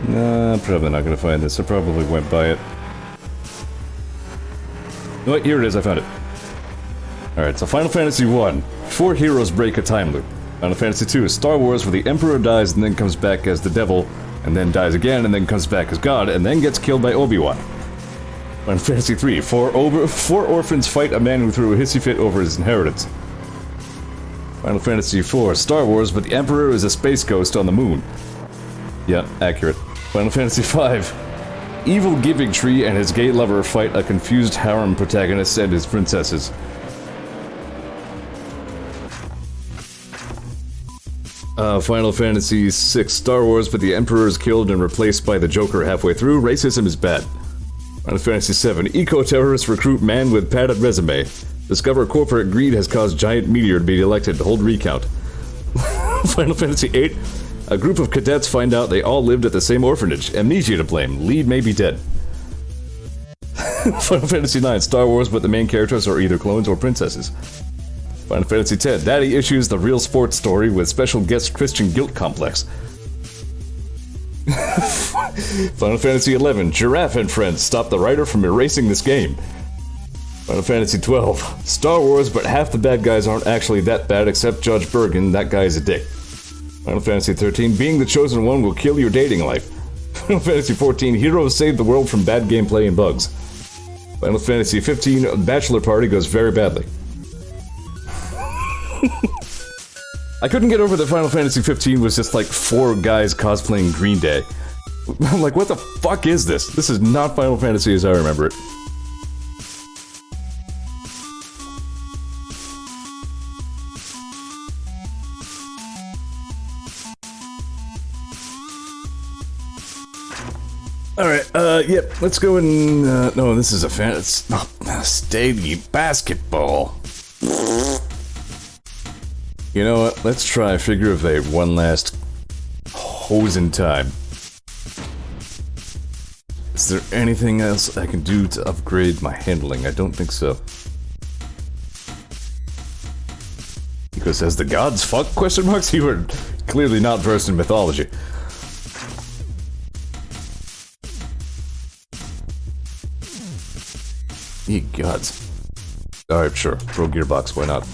Nah, probably not gonna find this. I probably went by it. Oh, wait, here it is. I found it. Alright, so Final Fantasy 1. 4 heroes break a time loop. Final Fantasy 2 is Star Wars, where the Emperor dies and then comes back as the devil, and then dies again and then comes back as God, and then gets killed by Obi-Wan. Final Fantasy 3. Four orphans fight a man who threw a hissy fit over his inheritance. Final Fantasy 4. Star Wars, but the Emperor is a space ghost on the moon. Yeah, accurate. Final Fantasy V. Evil Giving Tree and his gay lover fight a confused harem protagonist and his princesses. Final Fantasy VI. Star Wars, but the Emperor is killed and replaced by the Joker halfway through. Racism is bad. Final Fantasy VII. Eco-terrorists recruit man with padded resume. Discover corporate greed has caused giant meteor to be elected to hold recount. Final Fantasy VIII. A group of cadets find out they all lived at the same orphanage. Amnesia to blame. Lead may be dead. Final Fantasy IX. Star Wars, but the main characters are either clones or princesses. Final Fantasy X. Daddy issues the real sports story with special guest Christian guilt complex. Final Fantasy XI. Giraffe and friends stop the writer from erasing this game. Final Fantasy XII. Star Wars, but half the bad guys aren't actually that bad except Judge Bergen. That guy is a dick. Final Fantasy XIII. Being the chosen one will kill your dating life. Final Fantasy XIV. Heroes save the world from bad gameplay and bugs. Final Fantasy XV. Bachelor party goes very badly. I couldn't get over that Final Fantasy XV was just like 4 guys cosplaying Green Day. I'm like, what the fuck is this? This is not Final Fantasy as I remember it. Alright, yep, let's go and, no, this is it's Stadium basketball. You know what, let's try Figure of 8 one last hose in time. Is there anything else I can do to upgrade my handling? I don't think so. Because as the gods fuck, question marks, you are clearly not versed in mythology. Ye gods. Alright, sure. Throw gearbox, why not?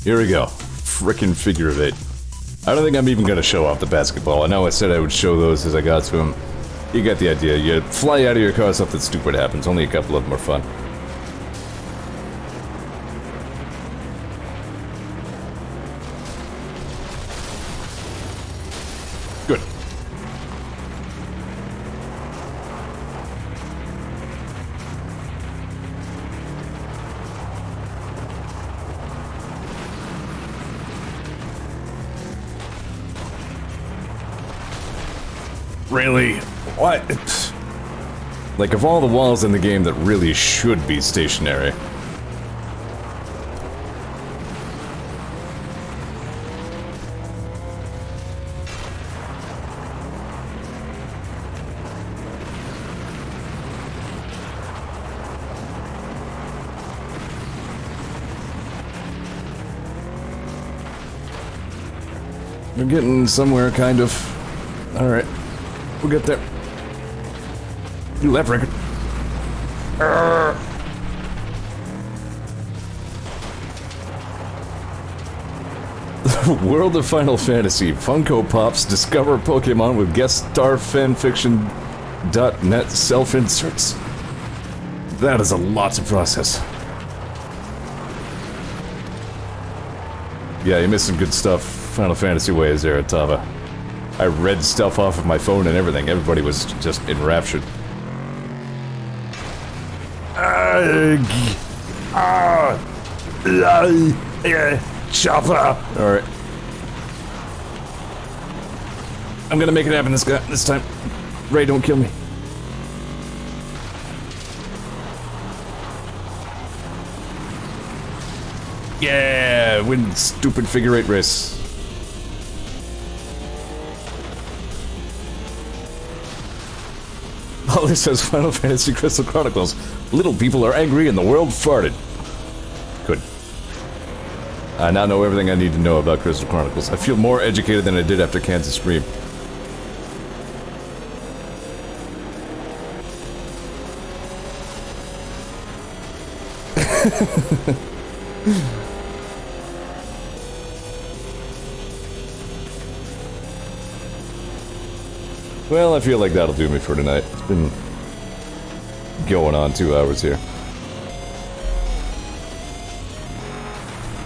Here we go. Frickin' Figure of 8. I don't think I'm even gonna show off the basketball. I know I said I would show those as I got to them. You get the idea. You fly out of your car, something stupid happens. Only a couple of them are fun. Good. Really? What? Like, of all the walls in the game that really should be stationary. We're getting somewhere, kind of. Alright. We'll get there. You left, Rickard. World of Final Fantasy. Funko Pops discover Pokemon with guest star fanfiction.net self-inserts. That is a lot to process. Yeah, you're missing good stuff. Final Fantasy way, Zeratava. I read stuff off of my phone and everything. Everybody was just enraptured. Chopper! Alright. I'm gonna make it happen this time. Ray, don't kill me. Yeah! Win stupid figure 8 race. All this says Final Fantasy Crystal Chronicles. Little people are angry and the world farted. Good. I now know everything I need to know about Crystal Chronicles. I feel more educated than I did after Kansas Scream. Well, I feel like that'll do me for tonight. It's been going on 2 hours here.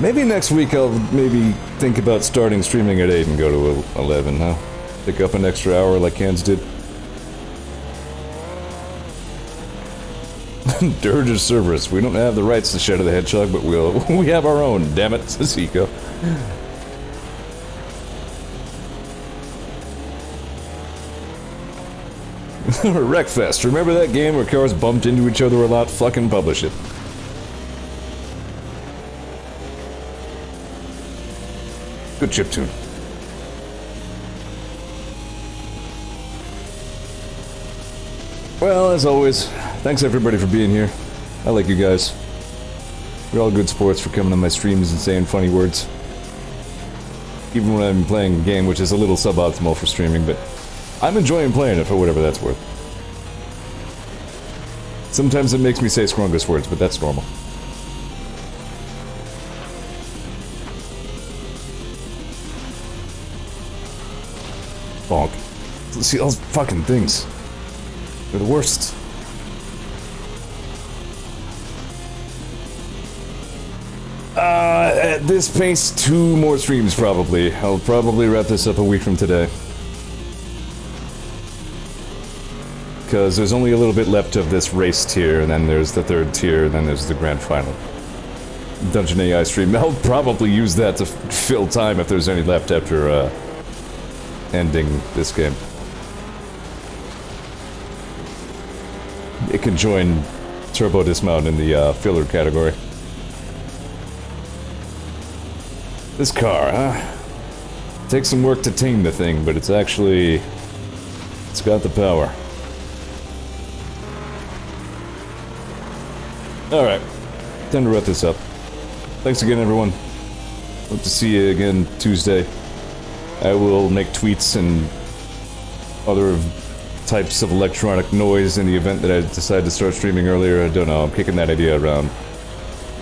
Maybe next week I'll maybe think about starting streaming at 8 and go to 11, huh? Pick up an extra hour like Cans did. Dirge of Cerberus. We don't have the rights to Shadow the Hedgehog, but we have our own, damn it, says Eco. Wreckfest. Remember that game where cars bumped into each other a lot? Fucking publish it. Good chiptune. Well, as always, thanks everybody for being here. I like you guys. You're all good sports for coming on my streams and saying funny words. Even when I'm playing a game which is a little suboptimal for streaming, but I'm enjoying playing it for whatever that's worth. Sometimes it makes me say scrungus words, but that's normal. Bonk. See those fucking things. They're the worst. At this pace, 2 more streams probably. I'll probably wrap this up a week from today. Because there's only a little bit left of this race tier, and then there's the 3rd tier, and then there's the grand final. Dungeon AI stream. I'll probably use that to fill time if there's any left after, ending this game. It can join Turbo Dismount in the, filler category. This car, huh? Takes some work to tame the thing, but it's actually... it's got the power. Alright, time to wrap this up. Thanks again, everyone. Hope to see you again Tuesday. I will make tweets and other types of electronic noise in the event that I decide to start streaming earlier. I don't know, I'm kicking that idea around.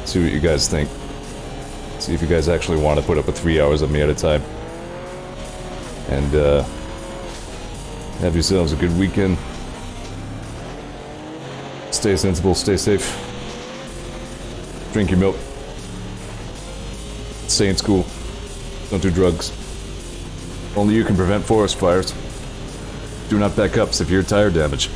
See what you guys think. See if you guys actually want to put up with 3 hours of me at a time. And, have yourselves a good weekend. Stay sensible, stay safe. Drink your milk. Stay in school. Don't do drugs. Only you can prevent forest fires. Do not back up severe tire damage.